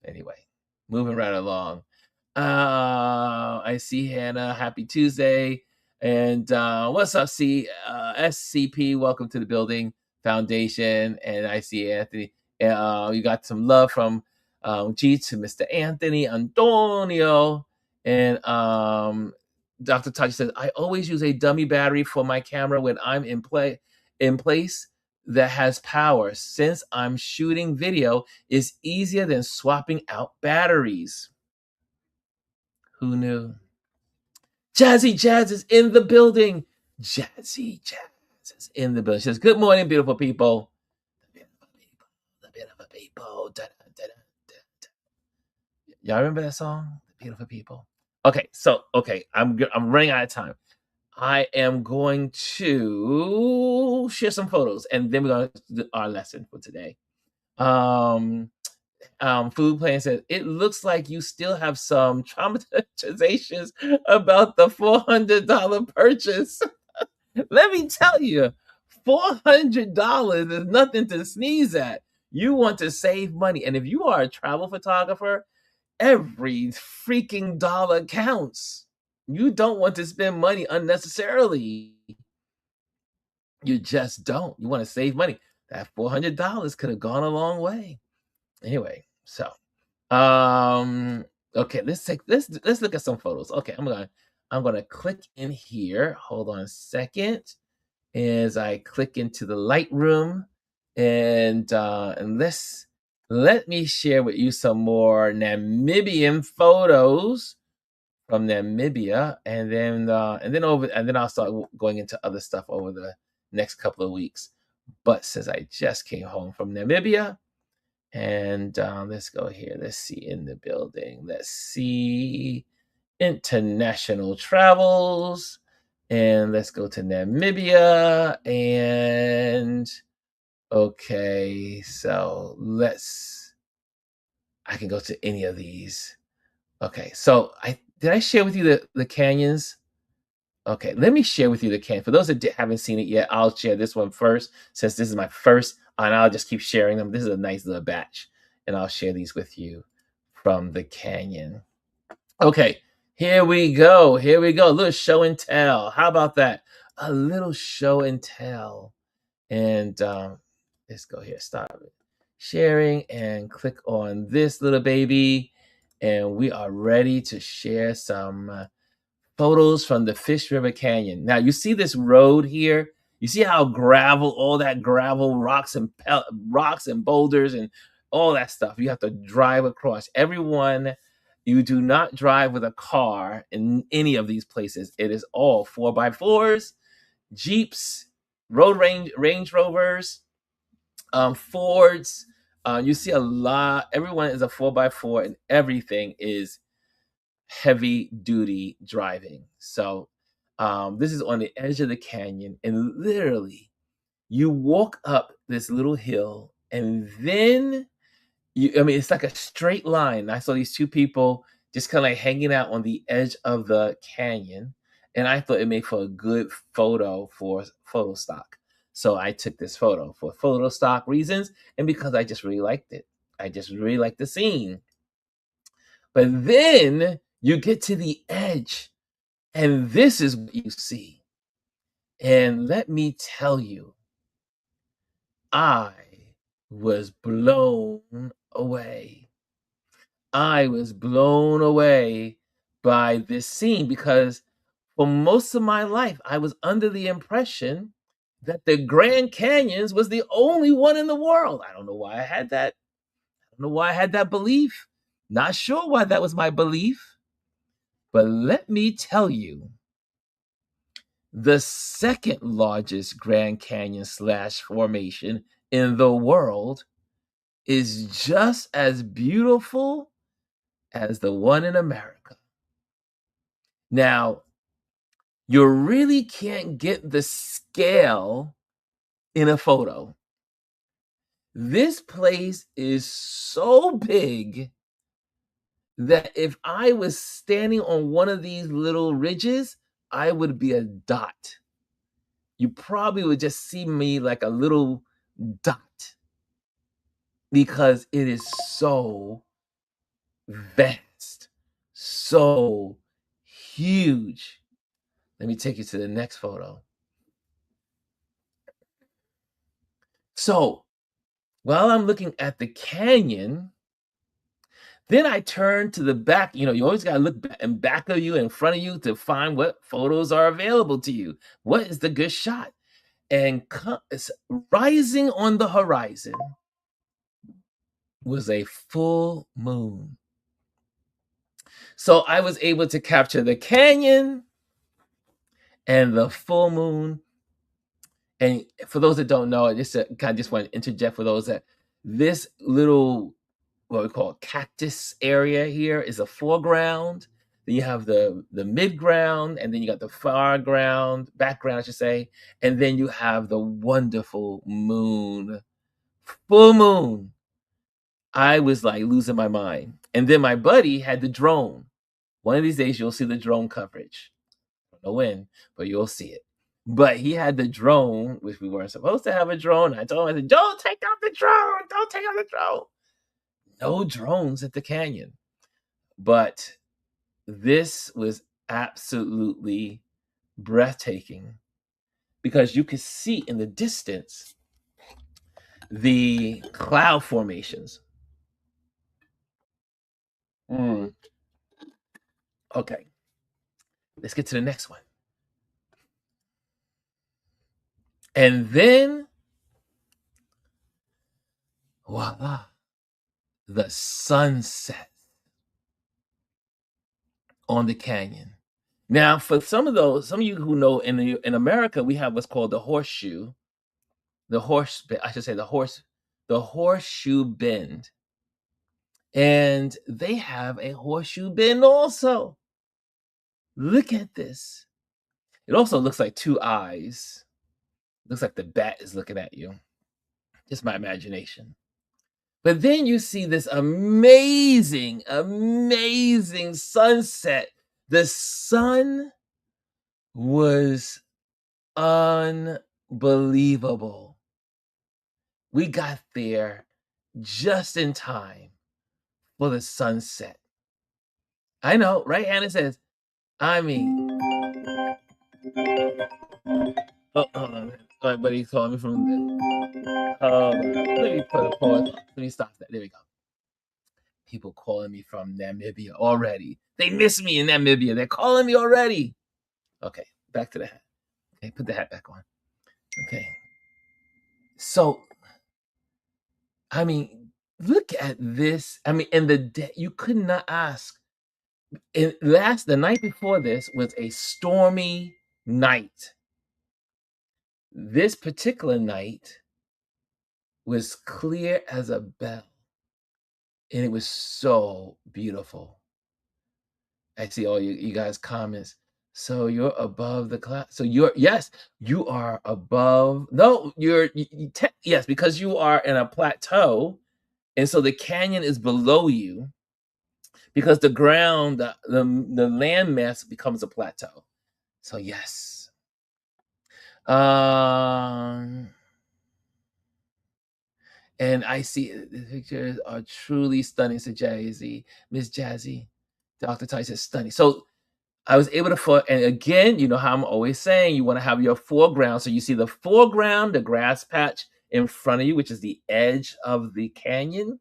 Anyway, moving right along. I see Hannah. Happy Tuesday. And what's up, SCP? Welcome to the building foundation. And I see Anthony. You got some love from G to Mr. Anthony Antonio. And Dr. Taji says, I always use a dummy battery for my camera when I'm in place that has power. Since I'm shooting video, is easier than swapping out batteries. Who knew? Jazzy Jazz is in the building. Jazzy Jazz is in the building. She says, good morning, beautiful people. The beautiful people. Da, da, da. Y'all remember that song? The beautiful people. Okay, I'm running out of time. I am going to share some photos, and then we're going to do our lesson for today. Food Plan says, it looks like you still have some traumatizations about the $400 purchase. Let me tell you, $400 is nothing to sneeze at. You want to save money. And if you are a travel photographer, every freaking dollar counts. You don't want to spend money unnecessarily. You just don't. You want to save money. That $400 could have gone a long way. Anyway, so okay, let's look at some photos. Okay, I'm gonna click in here. Hold on a second as I click into the Lightroom, and let me share with you some more Namibian photos from Namibia, and then I'll start going into other stuff over the next couple of weeks. But since I just came home from Namibia, and let's go here. Let's see in the building. Let's see international travels, and let's go to Namibia. And okay, so I can go to any of these. Okay, so did I share with you the canyons? Okay, let me share with you the canyon. For those that haven't seen it yet, I'll share this one first, since this is my first, and I'll just keep sharing them. This is a nice little batch, and I'll share these with you from the canyon. Okay, here we go. Here we go. A little show and tell. How about that? A little show and tell. And Let's go here. Stop it. Sharing and click on this little baby. And we are ready to share some photos from the Fish River Canyon. Now, you see this road here? You see how gravel, all that gravel, rocks and boulders and all that stuff. You have to drive across. Everyone, you do not drive with a car in any of these places. It is all 4x4s, Jeeps, Range Rovers, Fords. You see a lot. Everyone is a 4x4, and everything is heavy duty driving. So this is on the edge of the canyon, and literally, you walk up this little hill, and then I mean, it's like a straight line. I saw these two people just kind of like hanging out on the edge of the canyon, and I thought it made for a good photo for photo stock. So I took this photo for photo stock reasons, and because I just really liked it. I just really liked the scene. But then you get to the edge, and this is what you see. And let me tell you, I was blown away. I was blown away by this scene because for most of my life, I was under the impression that the Grand Canyons was the only one in the world. I don't know why I had that. I don't know why I had that belief. Not sure why that was my belief. But let me tell you, the second largest Grand Canyon slash formation in the world is just as beautiful as the one in America. Now, you really can't get the scale in a photo. This place is so big that if I was standing on one of these little ridges, I would be a dot. You probably would just see me like a little dot because it is so vast, so huge. Let me take you to the next photo. So while I'm looking at the canyon, then I turn to the back. You know, you always got to look in back of you, in front of you to find what photos are available to you. What is the good shot? And rising on the horizon was a full moon. So I was able to capture the canyon and the full moon. And for those that don't know, I just kind of just want to interject for those that this little what we call cactus area here is a foreground. Then you have the midground, and then you got the foreground, background, I should say, and then you have the wonderful moon, full moon. I was like losing my mind. And then my buddy had the drone. One of these days, you'll see the drone coverage. I don't know when, but you'll see it. But he had the drone, which we weren't supposed to have a drone. I told him, I said, don't take out the drone. Don't take out the drone. No drones at the canyon. But this was absolutely breathtaking because you could see in the distance the cloud formations. Okay, let's get to the next one. And then, voila, the sunset on the canyon. Now, for some of you who know, in America, we have what's called the horseshoe, the horseshoe bend, and they have a horseshoe bend also. Look at this. It also looks like two eyes. Looks like the bat is looking at you. Just my imagination. But then you see this amazing, amazing sunset. The sun was unbelievable. We got there just in time for the sunset. I know, right? Hannah says, I mean, oh, hold on. My buddy calling me from the. Let me put a pause. Let me stop that. There we go. People calling me from Namibia already. They miss me in Namibia. They're calling me already. Okay, back to the hat. Okay, put the hat back on. Okay. So, I mean, look at this. I mean, in the day, you could not ask. The night before this was a stormy night. This particular night was clear as a bell, and it was so beautiful. I see all you guys comments. So you're above the cloud. So yes, you are above. No, yes, because you are in a plateau, and so the canyon is below you because the ground, the land mass becomes a plateau. So yes. Um, and I see the pictures are truly stunning, said Jazzy, Miss Jazzy. Dr. Tice is stunning. So I was able to, and again, you know how I'm always saying, you want to have your foreground. So you see the foreground, the grass patch in front of you, which is the edge of the canyon.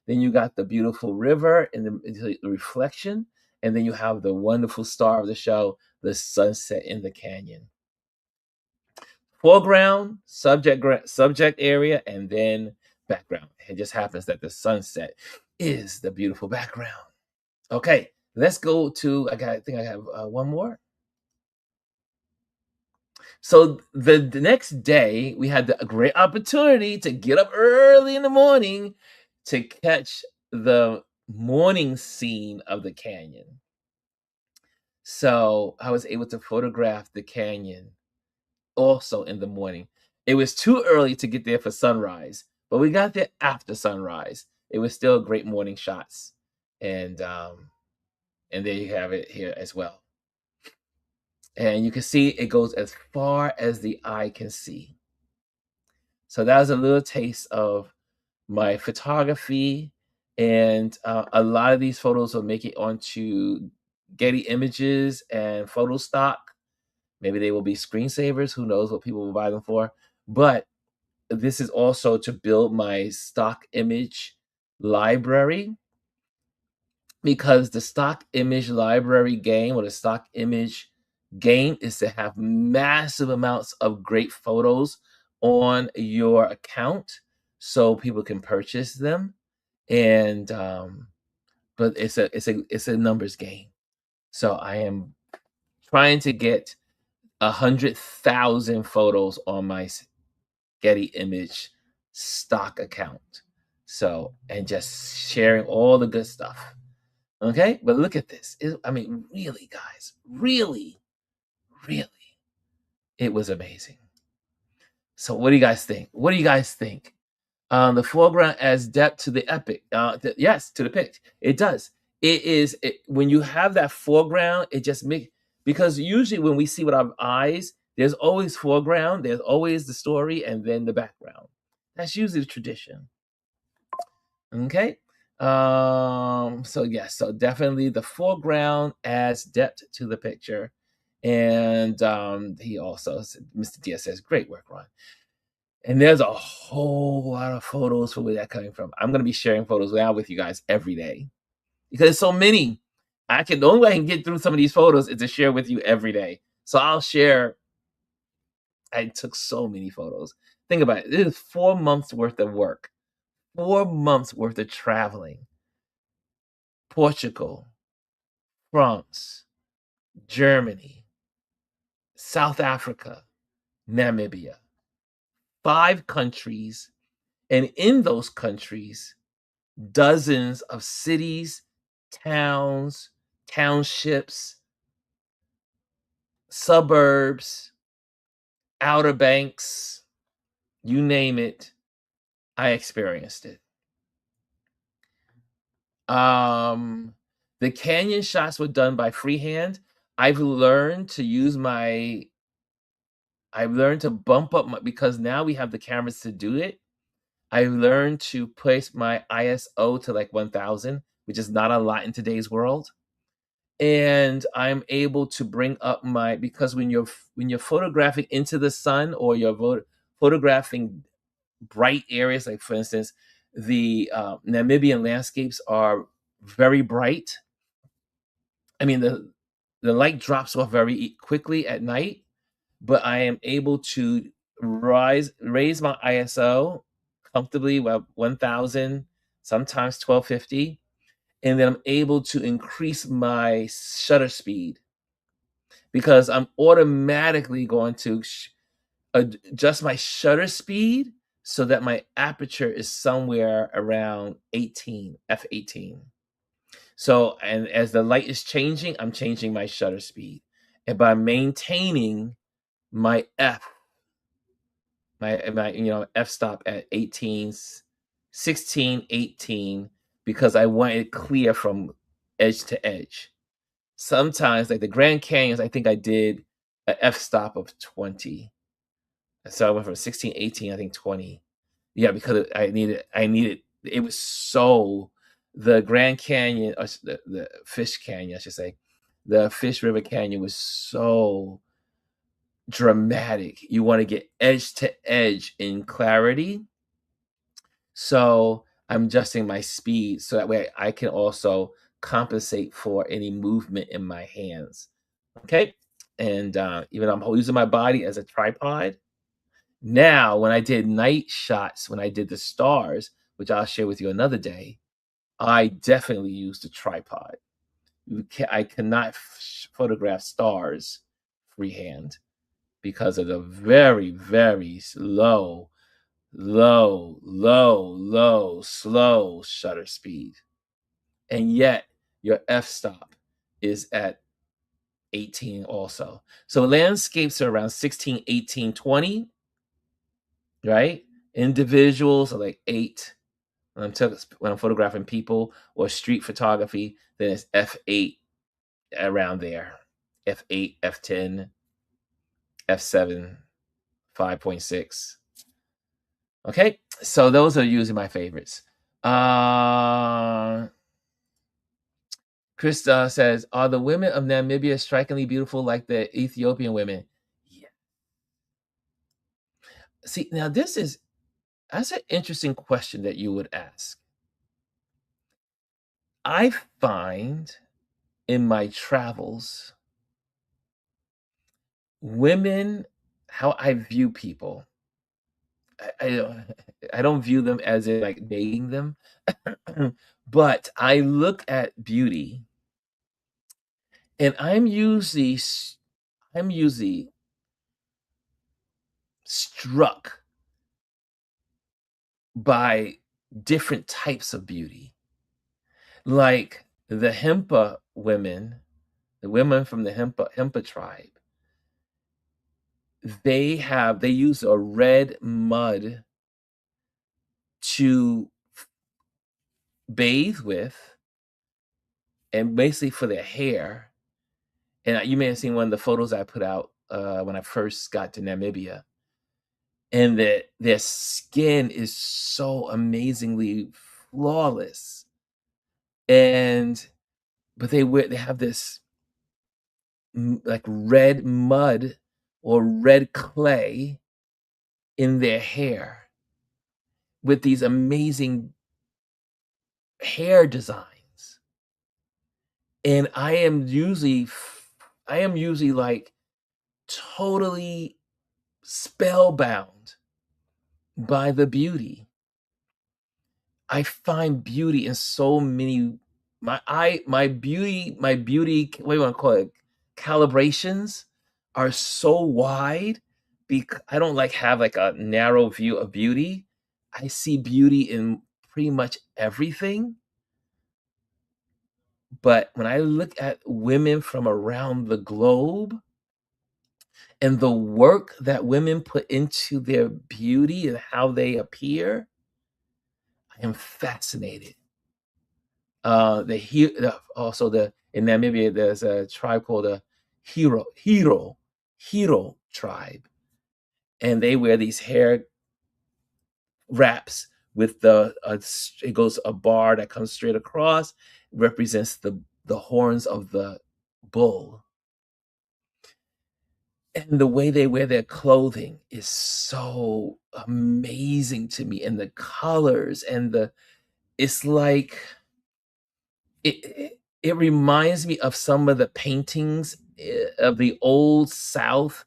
Then you got the beautiful river and the reflection. And then you have the wonderful star of the show, the sunset in the canyon. Foreground, subject area, and then background. It just happens that the sunset is the beautiful background. Okay, let's go to, I think I have one more. So the next day, we had a great opportunity to get up early in the morning to catch the morning scene of the canyon. So I was able to photograph the canyon also in the morning. It was too early to get there for sunrise, but we got there after sunrise. It was still great morning shots, and there you have it here as well. And you can see it goes as far as the eye can see. So that was a little taste of my photography, and a lot of these photos will make it onto Getty Images and Photo Stock. Maybe they will be screensavers. Who knows what people will buy them for? But this is also to build my stock image library, because the stock image library game, or the stock image game, is to have massive amounts of great photos on your account so people can purchase them. And but it's a numbers game. So I am trying to get 100,000 photos on my Getty Image stock account. So, and just sharing all the good stuff. Okay, but look at this. I mean, really, guys, really, it was amazing. So, what do you guys think? What do you guys think? The foreground adds depth to the epic. Yes, to the pic. It does. When you have that foreground, it just makes, because usually when we see with our eyes, there's always foreground, there's always the story, and then the background. That's usually the tradition. Okay. So yes, so definitely the foreground adds depth to the picture. And he also, Mr. Diaz says, great work, Ron. And there's a whole lot of photos for where that coming from. I'm gonna be sharing photos now with you guys every day, because so many. The only way I can get through some of these photos is to share with you every day. So I'll share. I took so many photos. Think about it. This is 4 months worth of work, 4 months worth of traveling. Portugal, France, Germany, South Africa, Namibia. 5 countries, and in those countries, dozens of cities, towns, townships, suburbs, Outer Banks, you name it, I experienced it. The canyon shots were done by freehand. I've learned to bump up because now we have the cameras to do it. I've learned to place my ISO to like 1000, which is not a lot in today's world. and I'm able to bring up my, because when you're photographing into the sun, or you're photographing bright areas, like for instance, the Namibian landscapes are very bright. I mean, the light drops off very quickly at night, but I am able to raise my ISO comfortably, well, 1000, sometimes 1250, and then I'm able to increase my shutter speed, because I'm automatically going to adjust my shutter speed so that my aperture is somewhere around 18, f18. So, and as the light is changing, I'm changing my shutter speed, and by maintaining my f-stop at 18, 16, 18, because I want it clear from edge to edge. Sometimes, like the Grand Canyons, I think I did a f-stop of 20. So I went from 16, 18, I think 20. Yeah, because I needed it was so, the Grand Canyon, or the Fish Canyon, I should say, the Fish River Canyon was so dramatic. You want to get edge to edge in clarity. So I'm adjusting my speed so that way I can also compensate for any movement in my hands. Okay. And even though I'm using my body as a tripod. Now, when I did night shots, when I did the stars, which I'll share with you another day, I definitely used a tripod. I cannot photograph stars freehand because of the very, very slow shutter speed. And yet your f-stop is at 18 also. So landscapes are around 16, 18, 20, right? Individuals are like 8. When I'm photographing people or street photography, then it's f8, around there. F8, f10, f7, 5.6. Okay, so those are usually my favorites. Chris says, are the women of Namibia strikingly beautiful like the Ethiopian women? Yeah. See, now that's an interesting question that you would ask. I find in my travels, women, how I view people, I I don't view them as in like dating them, but I look at beauty, and I'm usually struck by different types of beauty. Like the Hempa women, the women from the Hempa tribe, they use a red mud to bathe with, and basically for their hair. And you may have seen one of the photos I put out when I first got to Namibia, and that their skin is so amazingly flawless. And but they have this like red mud or red clay in their hair with these amazing hair designs. And I am usually like totally spellbound by the beauty. I find beauty in so many, my beauty, what do you want to call it? Calibrations are so wide, because I don't like have like a narrow view of beauty. I see beauty in pretty much everything. But when I look at women from around the globe and the work that women put into their beauty and how they appear, I am fascinated. Also the in Namibia, there's a tribe called the Hero tribe, and they wear these hair wraps with it goes a bar that comes straight across, represents the horns of the bull. And the way they wear their clothing is so amazing to me, and the colors and the it's like it reminds me of some of the paintings, of the old South.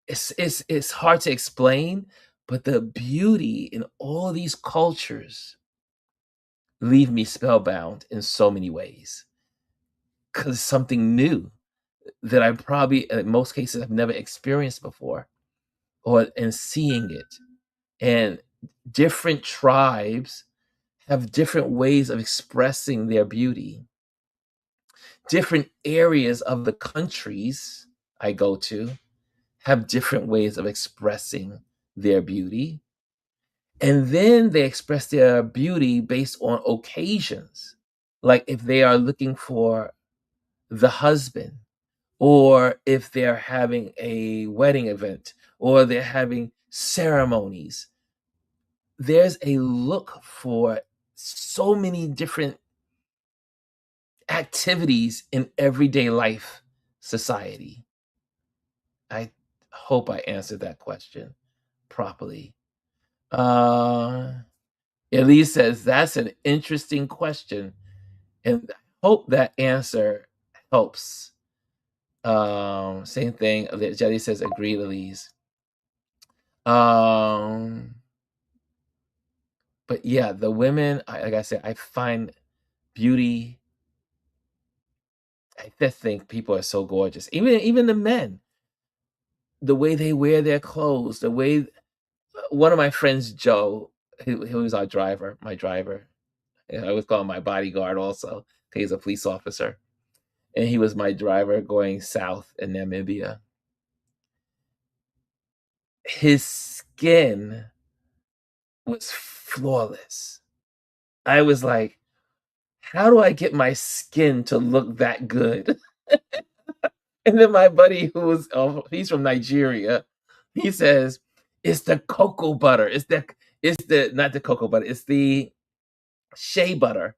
It's hard to explain, but the beauty in all of these cultures leave me spellbound in so many ways, 'cause it's something new that I probably, in most cases, have never experienced before, or and seeing it. And different tribes have different ways of expressing their beauty. Different areas of the countries I go to have different ways of expressing their beauty. And then they express their beauty based on occasions. Like if they are looking for the husband, or if they're having a wedding event, or they're having ceremonies. There's a look for so many different activities in everyday life society. I hope I answered that question properly. Uh, Elise says, "That's an interesting question," and I hope that answer helps. Same thing, Jelly says, "Agreed, Elise." Um, but yeah, the women, like I said, I find beauty. I just think people are so gorgeous. Even the men, the way they wear their clothes, the way one of my friends, Joe, he was our driver, my driver. And I always call him my bodyguard also. He's a police officer. And he was my driver going south in Namibia. His skin was flawless. I was like, how do I get my skin to look that good? And then my buddy he's from Nigeria, he says, "It's the cocoa butter. It's the not the cocoa butter, it's the shea butter."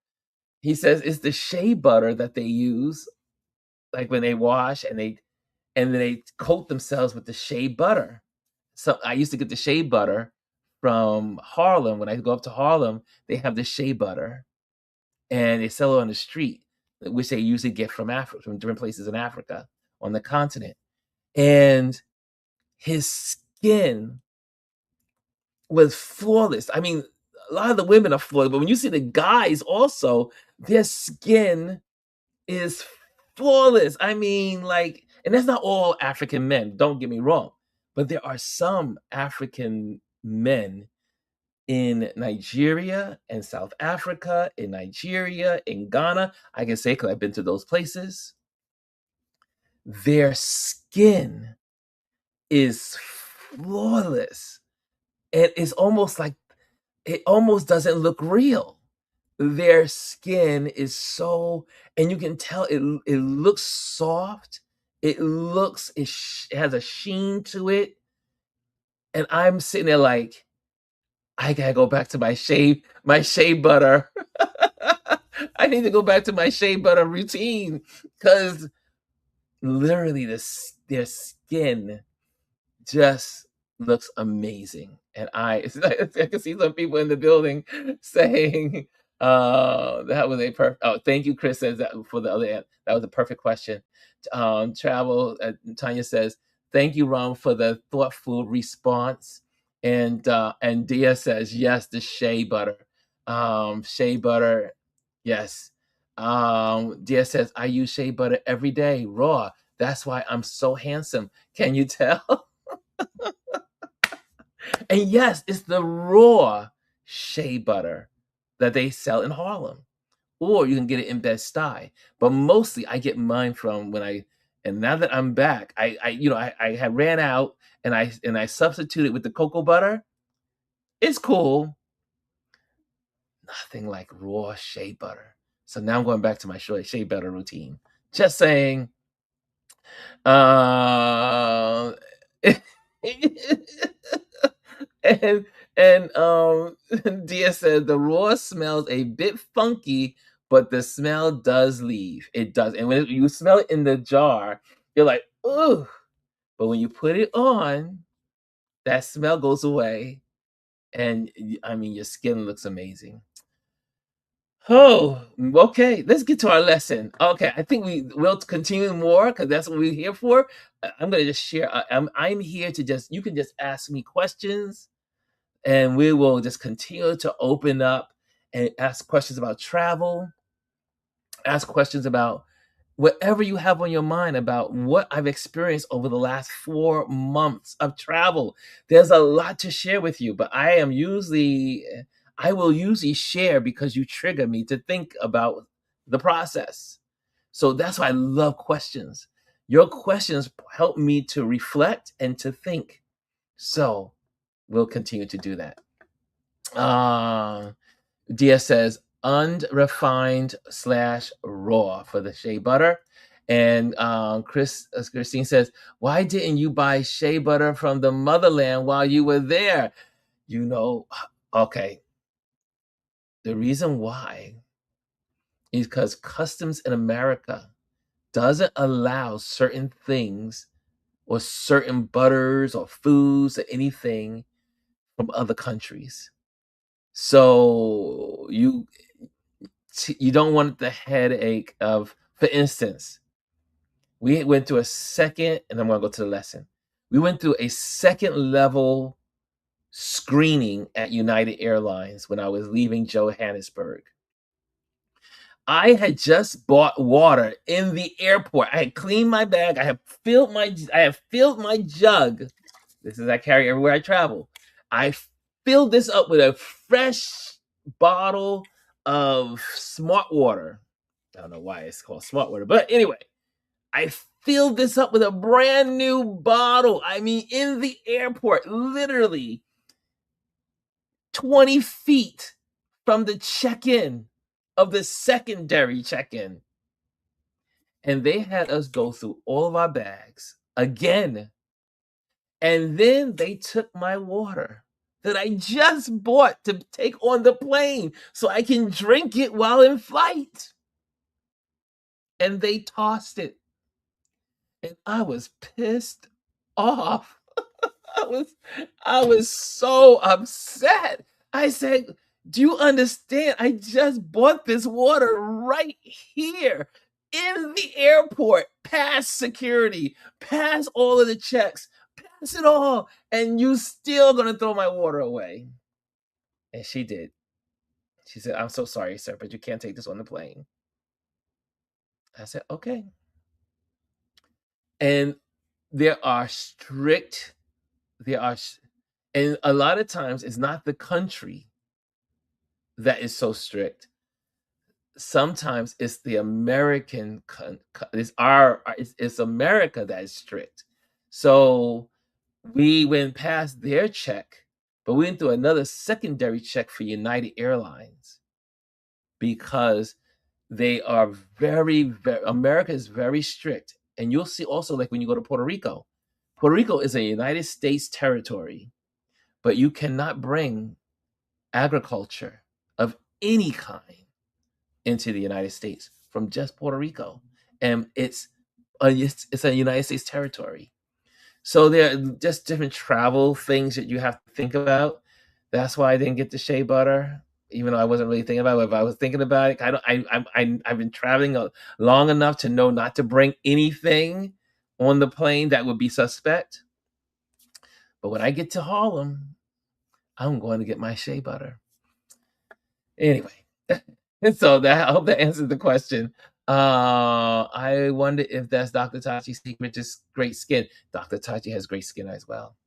He says it's the shea butter that they use, like, when they wash and then they coat themselves with the shea butter. So, I used to get the shea butter from Harlem. When I go up to Harlem, they have the shea butter, and they sell it on the street, which they usually get from Africa, from different places in Africa, on the continent. And his skin was flawless. I mean, a lot of the women are flawless, but when you see the guys also, their skin is flawless. I mean, like, and that's not all African men, don't get me wrong, but there are some African men in Nigeria and South Africa, in Nigeria, in Ghana. I can say because I've been to those places. Their skin is flawless. And it's almost like it almost doesn't look real. Their skin is so, and you can tell it looks soft. It has a sheen to it, and I'm sitting there like, "I gotta go back to my shea butter." I need to go back to my shea butter routine because literally their skin just looks amazing. And I can see some people in the building saying, that was a perfect. Oh, thank you, Chris says that for the other end. That was a perfect question. Travel, Tanya says, thank you, Ron, for the thoughtful response. And Dia says, yes, the shea butter. Shea butter, yes. Dia says, I use shea butter every day, raw. That's why I'm so handsome. Can you tell? And yes, it's the raw shea butter that they sell in Harlem, or you can get it in Bed-Stuy. But mostly, I get mine from and now that I'm back, I had ran out and I substituted with the cocoa butter. It's cool, nothing like raw shea butter. So now I'm going back to my shea butter routine. Just saying. Uh, and and Dia said the raw smells a bit funky, but the smell does leave. It does. And when you smell it in the jar, you're like, "Ooh." But when you put it on, that smell goes away, and I mean, your skin looks amazing. Oh, okay. Let's get to our lesson. Okay, I think will continue more because that's what we're here for. I'm gonna just share. I'm here to just you can just ask me questions, and we will just continue to open up and ask questions about travel, ask questions about whatever you have on your mind about what I've experienced over the last 4 months of travel. There's a lot to share with you, but I will usually share because you trigger me to think about the process. So that's why I love questions. Your questions help me to reflect and to think. So we'll continue to do that. Uh, Dia says unrefined slash raw for the shea butter. And Christine says, why didn't you buy shea butter from the motherland while you were there? You know, okay. The reason why is because customs in America doesn't allow certain things or certain butters or foods or anything from other countries. So you don't want the headache of, for instance, we went through a second, and I'm going to go to the lesson. We went through a second level screening at United Airlines when I was leaving Johannesburg. I had just bought water in the airport. I had cleaned my bag. I have filled my jug. This is I carry everywhere I travel. I filled this up with a fresh bottle of smart water. I don't know why it's called smart water, but anyway, I filled this up with a brand new bottle. I mean, in the airport, literally 20 feet from the check-in of the secondary check-in. And they had us go through all of our bags again. And then they took my water that I just bought to take on the plane so I can drink it while in flight. And they tossed it. And I was pissed off. I was I was so upset. I said, "Do you understand? I just bought this water right here in the airport, past security, past all of the checks, past it all, and you still gonna throw my water away." And she did. She said, "I'm so sorry, sir, but you can't take this on the plane." I said, "Okay." And there are strict there are and a lot of times it's not the country that is so strict. Sometimes it's the American it's America that is strict. So we went past their check, but we went through another secondary check for United Airlines because they are very America is very strict. And you'll see also like when you go to Puerto Rico. Puerto Rico is a United States territory, but you cannot bring agriculture of any kind into the United States from just Puerto Rico, and it's a United States territory. So there are just different travel things that you have to think about. That's why I didn't get the shea butter, even though I wasn't really thinking about it. If I was thinking about it, I don't. I've been traveling long enough to know not to bring anything on the plane that would be suspect. But when I get to Harlem, I'm going to get my shea butter. Anyway, so that I hope that answers the question. I wonder if that's Dr. Tachi's secret, just great skin. Dr. Tachi has great skin as well.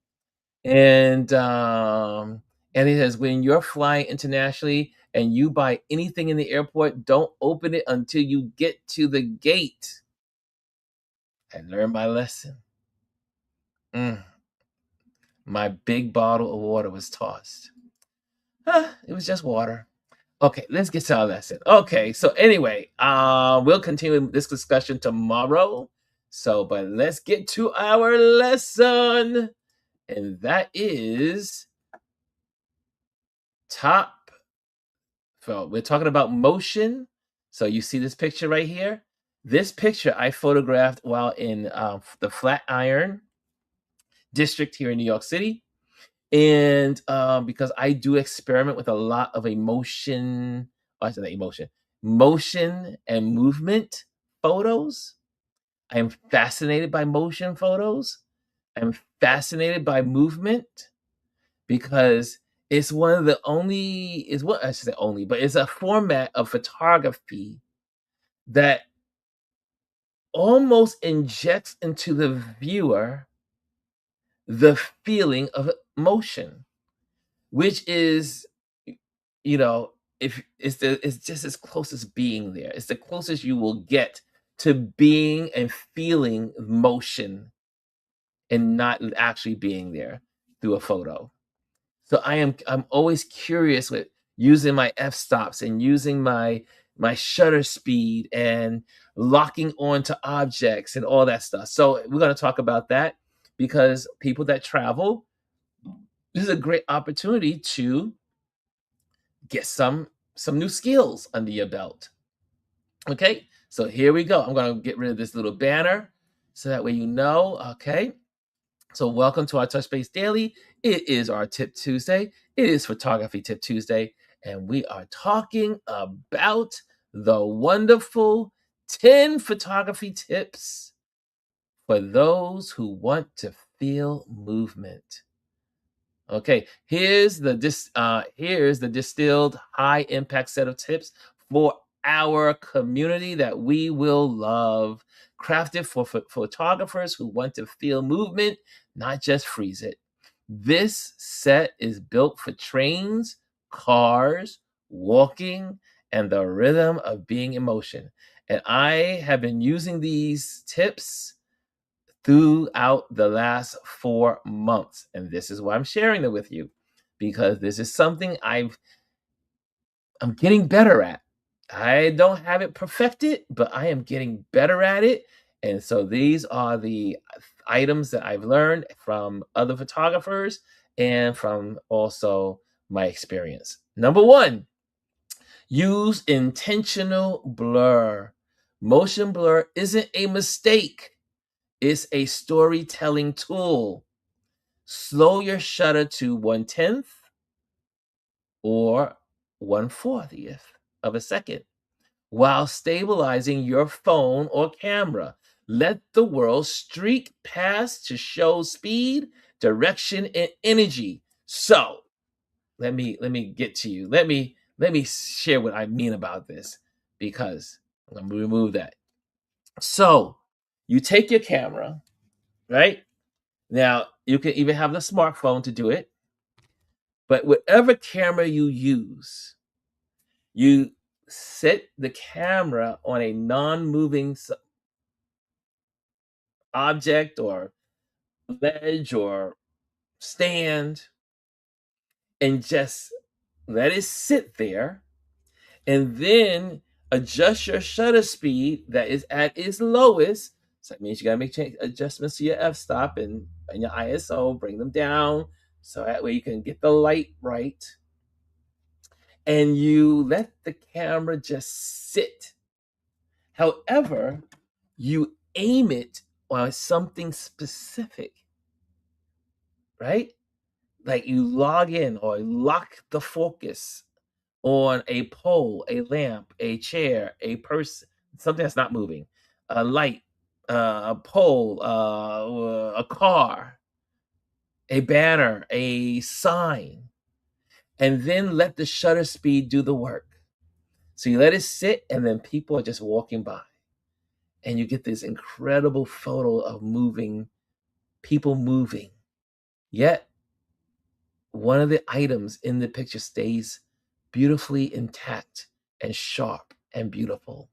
And it says when you're flying internationally and you buy anything in the airport, don't open it until you get to the gate. I learned my lesson. My big bottle of water was tossed. It was just water. Okay, let's get to our lesson. Okay, so anyway, we'll continue this discussion tomorrow. So, but let's get to our lesson, and that is top. So we're talking about motion. So you see this picture right here? This picture I photographed while in the Flatiron district here in New York City. And because I do experiment with a lot of motion and movement photos. I am fascinated by motion photos. I'm fascinated by movement because it's one of the only, is what I should say only, but it's a format of photography that almost injects into the viewer the feeling of motion, which is, you know, if it's just as close as being there. It's the closest you will get to being and feeling motion and not actually being there through a photo. So I'm always curious with using my f-stops and using my shutter speed and locking onto objects and all that stuff. So we're going to talk about that because people that travel, this is a great opportunity to get some new skills under your belt. Okay, so here we go. I'm going to get rid of this little banner so that way you know. Okay, so welcome to our Touch Base Daily. It is our Tip Tuesday. It is Photography Tip Tuesday, and we are talking about the wonderful 10 photography tips for those who want to feel movement. Okay, here's the distilled high impact set of tips for our community that we will love, crafted for photographers who want to feel movement, not just freeze it. This set is built for trains, cars, walking, and the rhythm of being in motion. And I have been using these tips throughout the last 4 months. And this is why I'm sharing them with you, because this is something I'm getting better at. I don't have it perfected, but I am getting better at it. And so these are the items that I've learned from other photographers and from also my experience. Number one, use intentional blur. Motion blur isn't a mistake. It's a storytelling tool. Slow your shutter to 1/10 or 1/40th of a second while stabilizing your phone or camera. Let the world streak past to show speed, direction, and energy. So let me get to you. Let me share what I mean about this, because I'm gonna remove that. So you take your camera, right? Now, you can even have the smartphone to do it, but whatever camera you use, you set the camera on a non-moving object or ledge or stand and just let it sit there, and then adjust your shutter speed that is at its lowest. So that means you gotta make adjustments to your f-stop and your ISO, bring them down so that way you can get the light right. And you let the camera just sit. However, you aim it on something specific, right? Like you log in or lock the focus on a pole, a lamp, a chair, a person, something that's not moving, a light, a pole, a car, a banner, a sign, and then let the shutter speed do the work. So you let it sit, and then people are just walking by, and you get this incredible photo of people moving. Yet one of the items in the picture stays beautifully intact and sharp and beautiful.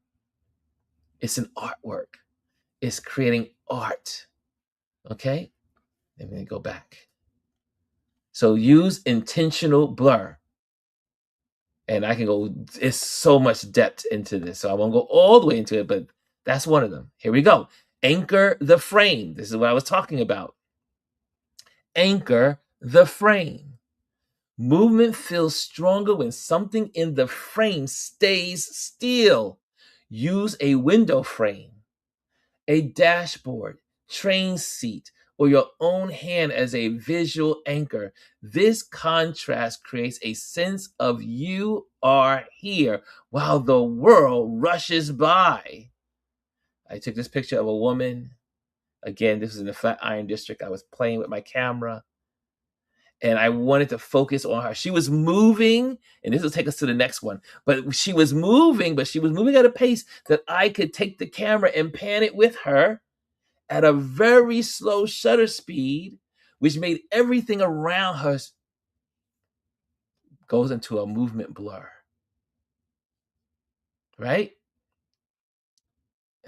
It's an artwork. It's creating art. Okay? Let me go back. So use intentional blur. And I can go, it's so much depth into this. So I won't go all the way into it, but that's one of them. Here we go. Anchor the frame. This is what I was talking about. Anchor the frame. Movement feels stronger when something in the frame stays still. Use a window frame, a dashboard, train seat, or your own hand as a visual anchor. This contrast creates a sense of you are here while the world rushes by. I took this picture of a woman. Again, this was in the Flatiron District. I was playing with my camera and I wanted to focus on her. She was moving, and this will take us to the next one. But she was moving at a pace that I could take the camera and pan it with her at a very slow shutter speed, which made everything around her goes into a movement blur. Right?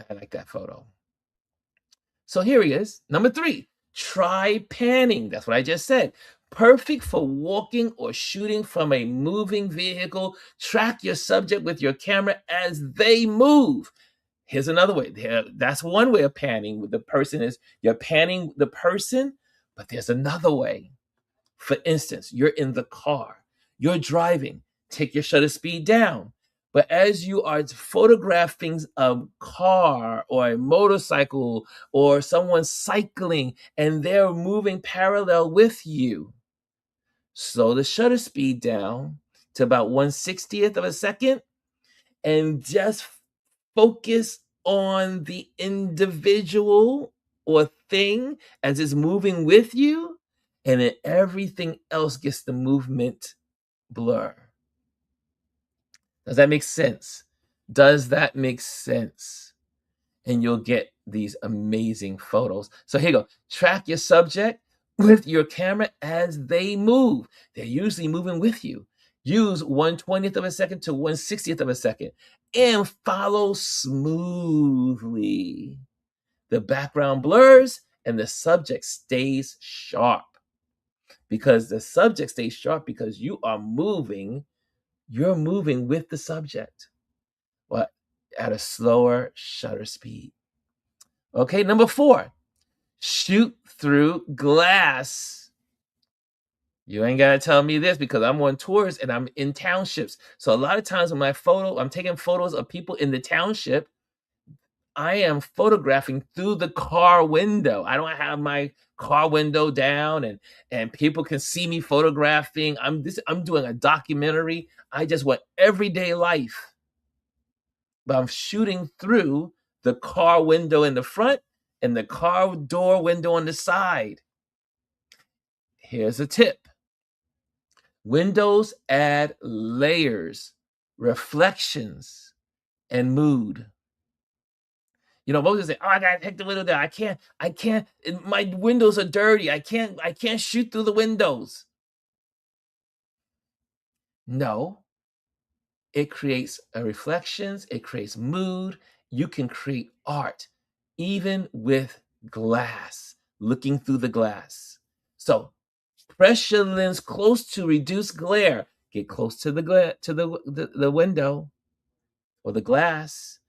I like that photo. So here he is. Number 3, try panning. That's what I just said. Perfect for walking or shooting from a moving vehicle. Track your subject with your camera as they move. Here's another way. That's one way of panning with the person is you're panning the person, but there's another way. For instance, you're in the car, you're driving, take your shutter speed down. But as you are photographing a car or a motorcycle or someone cycling and they're moving parallel with you, slow the shutter speed down to about 1/60th of a second and just focus on the individual or thing as it's moving with you, and then everything else gets the movement blur. Does that make sense? Does that make sense? And you'll get these amazing photos. So here you go. Track your subject with your camera as they move. They're usually moving with you. Use 1/20th of a second to 1/60th of a second and follow smoothly. The background blurs and the subject stays sharp. Because the subject stays sharp because you're moving with the subject, but at a slower shutter speed. Okay, number 4, shoot through glass. You ain't gotta tell me this because I'm on tours and I'm in townships. So a lot of times when I'm taking photos of people in the township, I am photographing through the car window. I don't have my car window down and people can see me photographing. I'm doing a documentary. I just want everyday life. But I'm shooting through the car window in the front and the car door window on the side. Here's a tip. Windows add layers, reflections, and mood. You know, most people say, "Oh, I gotta take the window down. I can't. My windows are dirty. I can't shoot through the windows." No, it creates reflections. It creates mood. You can create art, even with glass. Looking through the glass. So, press your lens close to reduce glare. Get close to the window or the glass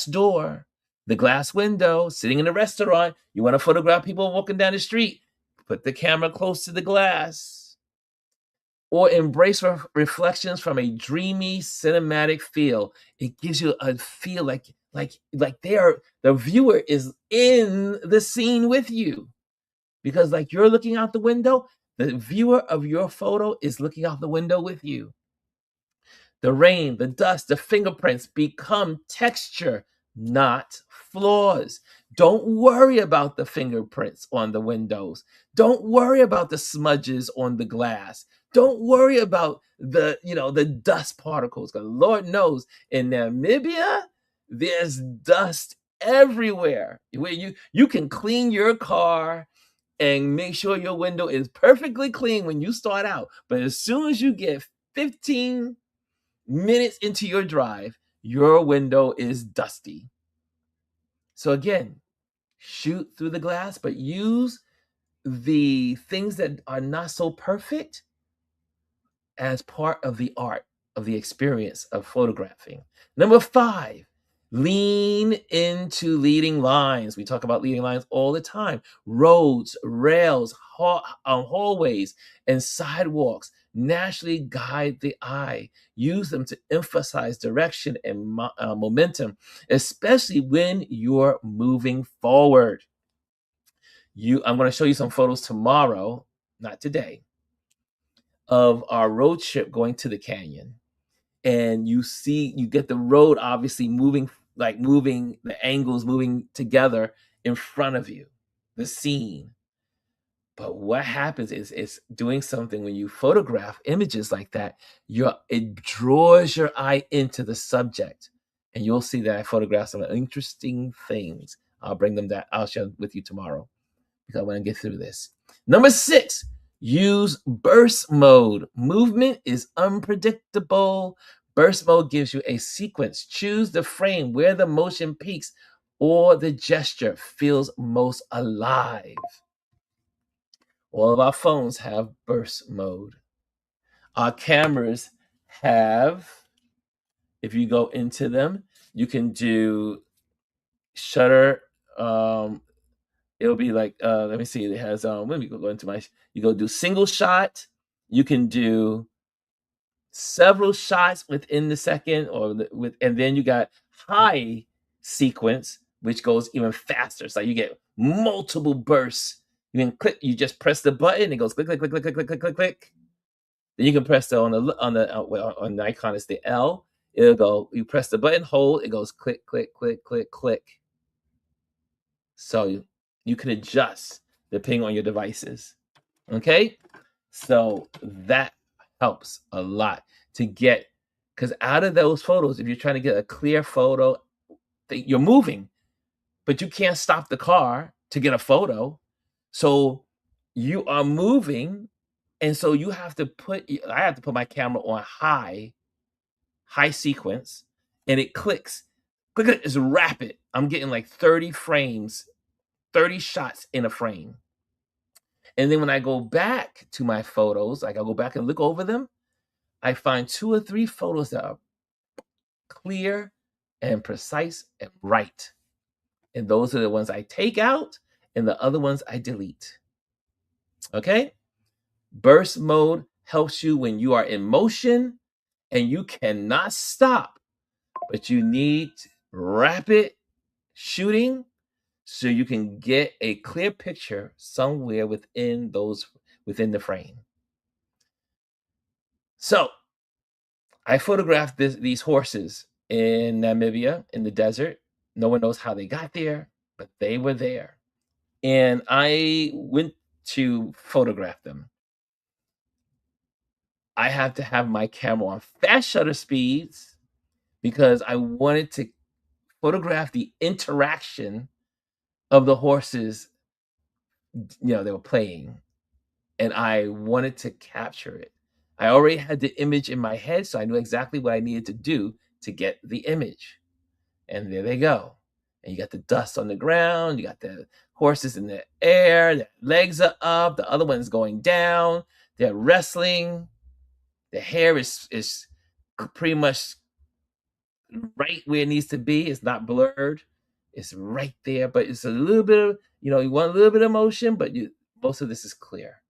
door, the glass window, sitting in a restaurant. You want to photograph people walking down the street. Put the camera close to the glass. Or embrace reflections from a dreamy cinematic feel. It gives you a feel like the viewer is in the scene with you. Because like you're looking out the window, the viewer of your photo is looking out the window with you. The rain, the dust, the fingerprints become texture, not flaws. Don't worry about the fingerprints on the windows. Don't worry about the smudges on the glass. Don't worry about the dust particles. Because Lord knows in Namibia, there's dust everywhere. Where you can clean your car and make sure your window is perfectly clean when you start out. But as soon as you get 15 minutes into your drive, your window is dusty. So again, shoot through the glass, but use the things that are not so perfect as part of the art, of the experience of photographing. Number 5, lean into leading lines. We talk about leading lines all the time. Roads, rails, hallways, and sidewalks naturally guide the eye. Use them to emphasize direction and momentum, especially when you're moving forward. I'm going to show you some photos tomorrow, not today, of our road trip going to the canyon. And you get the road obviously moving, like moving, the angles moving together in front of you, the scene. But what happens is it's doing something when you photograph images like that, it draws your eye into the subject. And you'll see that I photograph some interesting things. I'll share with you tomorrow because I want to get through this. Number 6, use burst mode. Movement is unpredictable. Burst mode gives you a sequence. Choose the frame where the motion peaks or the gesture feels most alive. All of our phones have burst mode. Our cameras have, if you go into them, you can do shutter. It'll be like, let me see, it has, let me go into you go do single shot. You can do several shots within the second, and then you got high sequence, which goes even faster. So you get multiple bursts. You just press the button, it goes click, click, click, click, click, click, click, click, click. Then you can press on Nikon, it's the L. It'll go, you press the button, hold, it goes click, click, click, click, click. So you can adjust depending on your devices. Okay? So that helps a lot to get, because out of those photos, if you're trying to get a clear photo, you're moving, but you can't stop the car to get a photo. So you are moving, and so I have to put my camera on high sequence, and it clicks. Click, it's rapid. I'm getting like 30 frames, 30 shots in a frame. And then when I go back to my photos, like I'll go back and look over them, I find 2 or 3 photos that are clear and precise and right. And those are the ones I take out, and the other ones I delete. Okay? Burst mode helps you when you are in motion and you cannot stop, but you need rapid shooting so you can get a clear picture somewhere within the frame. So I photographed these horses in Namibia in the desert. No one knows how they got there, but they were there. And I went to photograph them. I have to have my camera on fast shutter speeds because I wanted to photograph the interaction of the horses, they were playing, and I wanted to capture it. I already had the image in my head, so I knew exactly what I needed to do to get the image. And there they go. And you got the dust on the ground, you got the horses in the air, their legs are up, the other one's going down, they're wrestling. The hair is pretty much right where it needs to be. It's not blurred. It's right there, but it's a little bit of, you want a little bit of motion, but most of this is clear.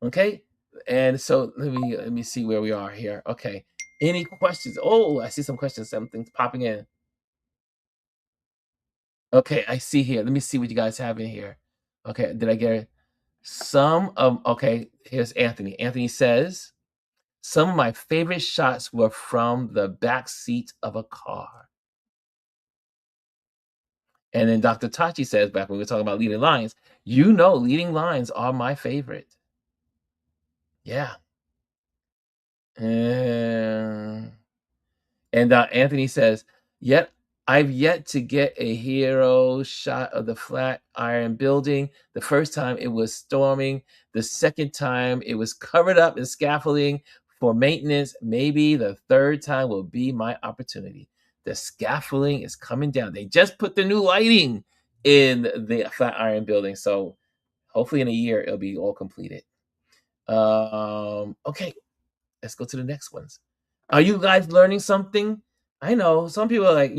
Okay? And so let me see where we are here. Okay. Any questions? Oh, I see some questions. Something's popping in. Okay, I see here. Let me see what you guys have in here. Okay, did I get it? Okay, here's Anthony. Anthony says, some of my favorite shots were from the back seat of a car. And then Dr. Tachi says, back when we were talking about leading lines, leading lines are my favorite. Yeah. And Anthony says, I've yet to get a hero shot of the Flatiron building. The first time it was storming. The second time it was covered up in scaffolding for maintenance. Maybe the third time will be my opportunity. The scaffolding is coming down. They just put the new lighting in the Flatiron building. So hopefully in a year, it'll be all completed. Okay, let's go to the next ones. Are you guys learning something? I know some people are like,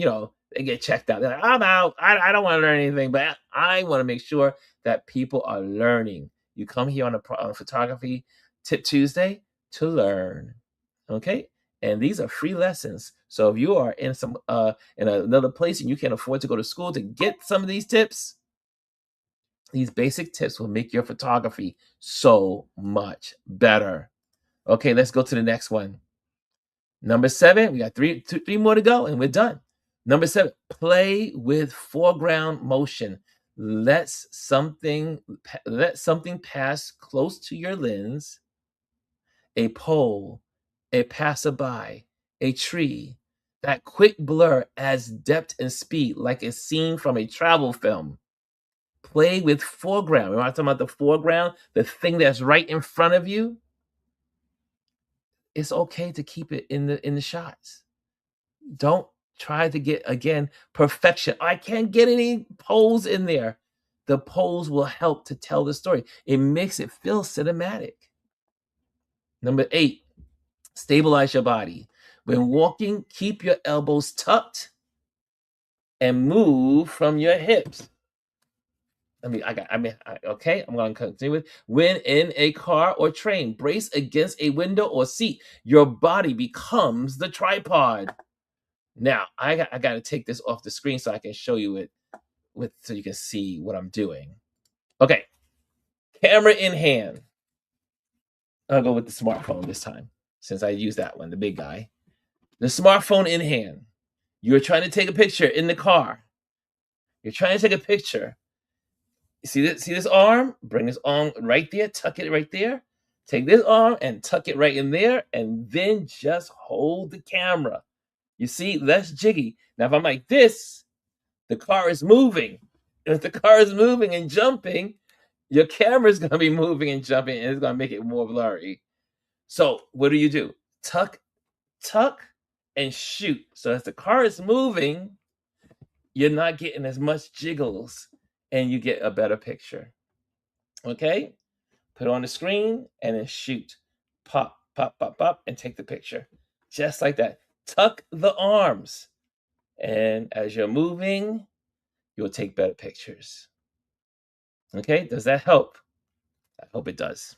they get checked out. They're like, I'm out. I don't want to learn anything, but I want to make sure that people are learning. You come here on a photography Tip Tuesday, to learn. Okay? And these are free lessons. So if you are in in another place and you can't afford to go to school to get some of these tips, these basic tips will make your photography so much better. Okay, let's go to the next one. Number 7, we got three more to go and we're done. Number 7, play with foreground motion. Let something pass close to your lens, a pole, a passerby, a tree. That quick blur adds depth and speed like a scene from a travel film. Play with foreground. Remember I'm talking about the foreground, the thing that's right in front of you? It's okay to keep it in the shots. Don't try to get, again, perfection. I can't get any poles in there. The poles will help to tell the story. It makes it feel cinematic. Number 8, stabilize your body. When walking, keep your elbows tucked and move from your hips. Okay, I'm going to continue with, when in a car or train, brace against a window or seat. Your body becomes the tripod. Now, I got to take this off the screen so I can show you it so you can see what I'm doing. Okay, camera in hand. I'll go with the smartphone this time since I used that one, the big guy. The smartphone in hand. You're trying to take a picture in the car. You're trying to take a picture. See this arm? Bring this arm right there, tuck it right there. Take this arm and tuck it right in there, and then just hold the camera. You see, less jiggy. Now, if I'm like this, the car is moving. If the car is moving and jumping, your camera is going to be moving and jumping, and it's going to make it more blurry. So what do? Tuck, and shoot. So as the car is moving, you're not getting as much jiggles, and you get a better picture. Okay? Put it on the screen, and then shoot. Pop, pop, pop, pop, and take the picture. Just like that. Tuck the arms. And as you're moving, you'll take better pictures. Okay, does that help? I hope it does.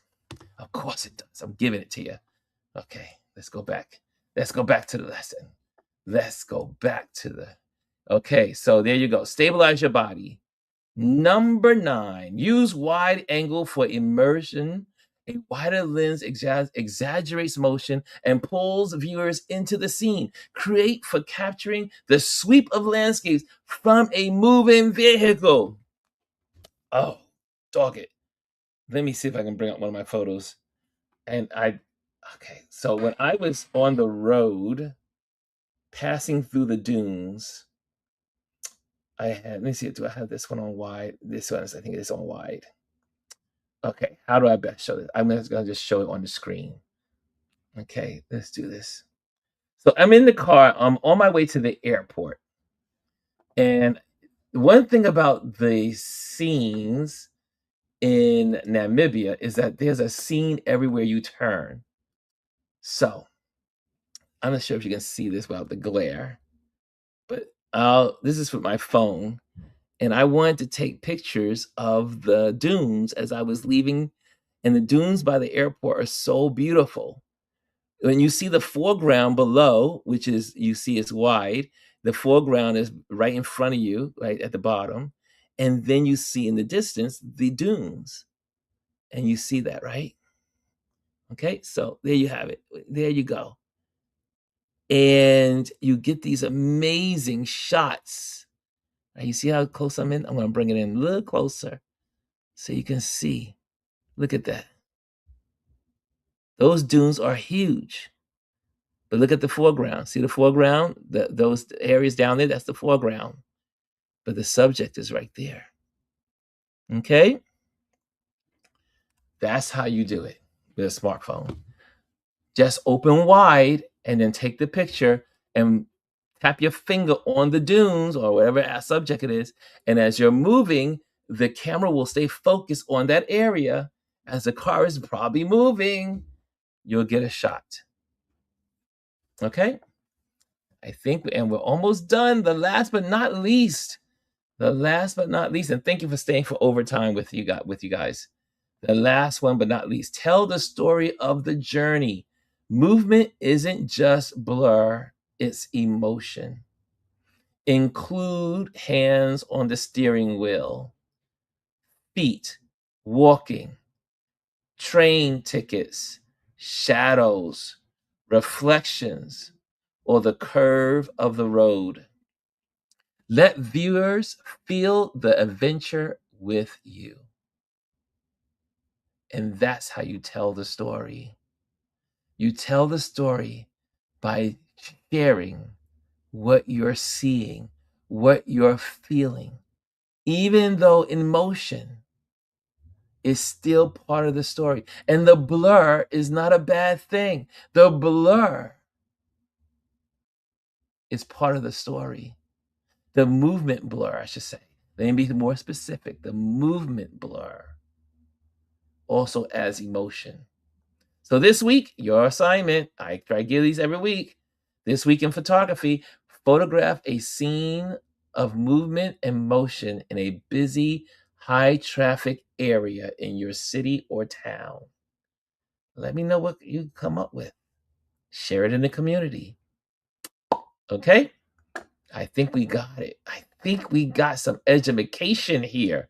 Of course it does. I'm giving it to you. Okay, let's go back. Let's go back to the lesson. Okay, so there you go. Stabilize your body. Number 9, use wide angle for immersion. A wider lens exaggerates motion and pulls viewers into the scene. Create for capturing the sweep of landscapes from a moving vehicle. Oh, dog it. Let me see if I can bring up one of my photos. Okay, so when I was on the road, passing through the dunes, let me see, do I have this one on wide? This one, I think it is on wide. Okay, how do I best show this? I'm going to just show it on the screen. Okay, let's do this. So I'm in the car. I'm on my way to the airport. And one thing about the scenes in Namibia is that there's a scene everywhere you turn. So I'm not sure if you can see this without the glare, but this is with my phone. And I wanted to take pictures of the dunes as I was leaving. And the dunes by the airport are so beautiful. When you see the foreground below, which is, you see it's wide, the foreground is right in front of you, right at the bottom. And then you see in the distance the dunes. And you see that, right? Okay, so there you have it. There you go. And you get these amazing shots. You see how close I'm in? I'm going to bring it in a little closer so you can see. Look at that. Those dunes are huge. But look at the foreground. See the foreground? Those areas down there, that's the foreground. But the subject is right there. Okay? That's how you do it with a smartphone. Just open wide and then take the picture and tap your finger on the dunes or whatever subject it is. And as you're moving, the camera will stay focused on that area. As the car is probably moving, you'll get a shot. Okay? I think, and we're almost done. The last but not least, and thank you for staying for overtime with you guys. The last one, but not least, tell the story of the journey. Movement isn't just blur, it's emotion. Include hands on the steering wheel, feet, walking, train tickets, shadows, reflections, or the curve of the road. Let viewers feel the adventure with you. And that's how you tell the story. You tell the story by sharing what you're seeing, what you're feeling, even though emotion is still part of the story. And the blur is not a bad thing. The blur is part of the story. The movement blur, I should say. Let me be more specific. The movement blur also adds emotion. So this week, your assignment, I try to give these every week. This week in photography, photograph a scene of movement and motion in a busy, high traffic area in your city or town. Let me know what you come up with. Share it in the community. Okay? I think we got it. I think we got some education here.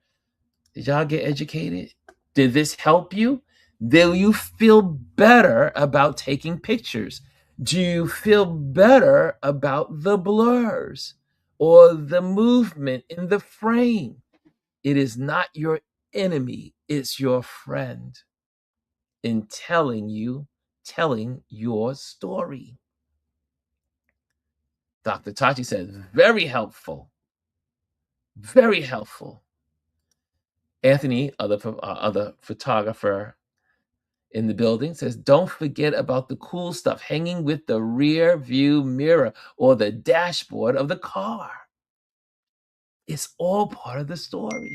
Did y'all get educated? Did this help you? Do you feel better about taking pictures? Do you feel better about the blurs or the movement in the frame? It is not your enemy, it's your friend in telling your story. Dr. Tachi says, very helpful. Very helpful. Anthony, other photographer in the building, says, don't forget about the cool stuff hanging with the rear view mirror or the dashboard of the car. It's all part of the story.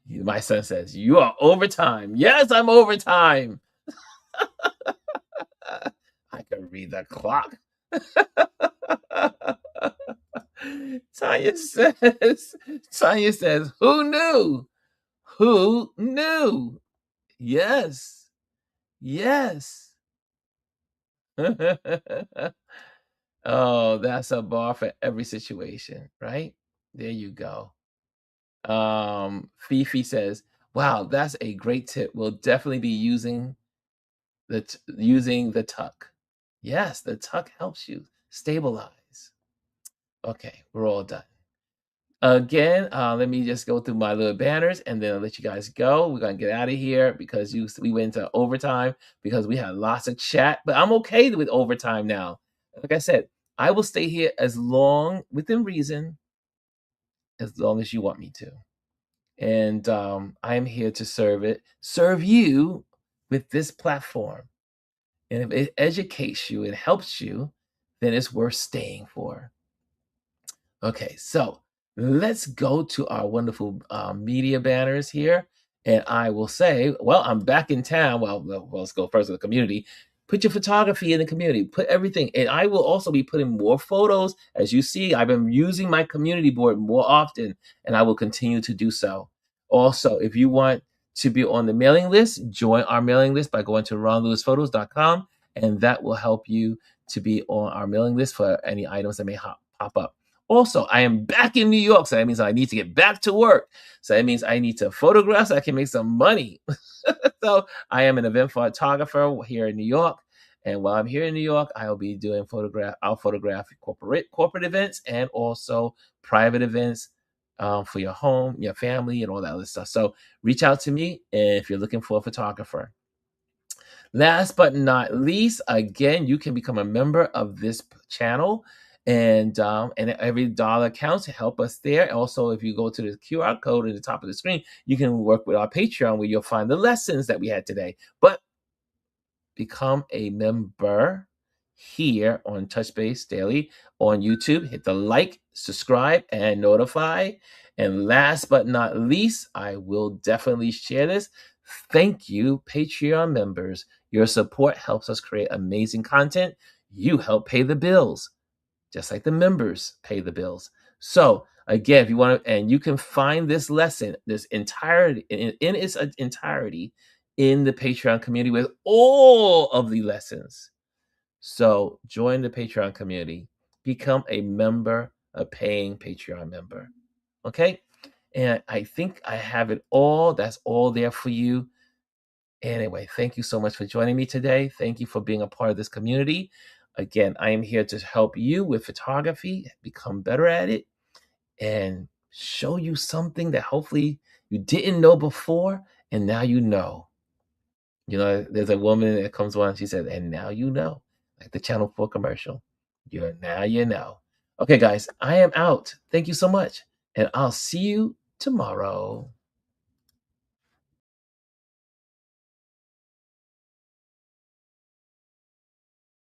My son says, you are overtime. Yes, I'm overtime. I can read the clock. Tanya says, who knew? Who knew? Yes. Yes. Oh, that's a bar for every situation, right? There you go. Fifi says, wow, that's a great tip. We'll definitely be using the tuck. Yes, the tuck helps you stabilize. Okay, we're all done. Again, let me just go through my little banners and then I'll let you guys go. We're gonna get out of here because we went into overtime because we had lots of chat, but I'm okay with overtime now. Like I said, I will stay here as long, within reason, as long as you want me to. And I am here to serve you with this platform. And if it educates you, it helps you, then it's worth staying for. Okay, so let's go to our wonderful media banners here. And I will say, well, I'm back in town. Well, let's go first with the community. Put your photography in the community. Put everything. And I will also be putting more photos. As you see, I've been using my community board more often, and I will continue to do so. Also, if you want to be on the mailing list, join our mailing list by going to ronlewisphotos.com, and that will help you to be on our mailing list for any items that may pop up. Also, I am back in New York, so that means I need to get back to work. So that means I need to photograph so I can make some money. So I am an event photographer here in New York. And while I'm here in New York, I'll be doing I'll photograph corporate events and also private events for your home, your family, and all that other stuff. So reach out to me if you're looking for a photographer. Last but not least, again, you can become a member of this channel, and every dollar counts to help us there. Also, if you go to the QR code at the top of the screen, you can work with our Patreon where you'll find the lessons that we had today. But become a member here on Touchbase Daily on YouTube. Hit the like, subscribe, and notify. And last but not least, I will definitely share this. Thank you, Patreon members. Your support helps us create amazing content. You help pay the bills, just like the members pay the bills. So Again, if you want to, and you can find this lesson, this entirety in its entirety in the Patreon community with all of the lessons. So join the Patreon community, become a member, a paying Patreon member. Okay. And I think I have it all. That's all there for you. Anyway, thank you so much for joining me today. Thank you for being a part of this community. Again, I am here to help you with photography, become better at it, and show you something that hopefully you didn't know before, and now you know. There's a woman that comes on, she says, and now you know, like the Channel 4 commercial. Now you know. Okay, guys, I am out. Thank you so much, and I'll see you tomorrow.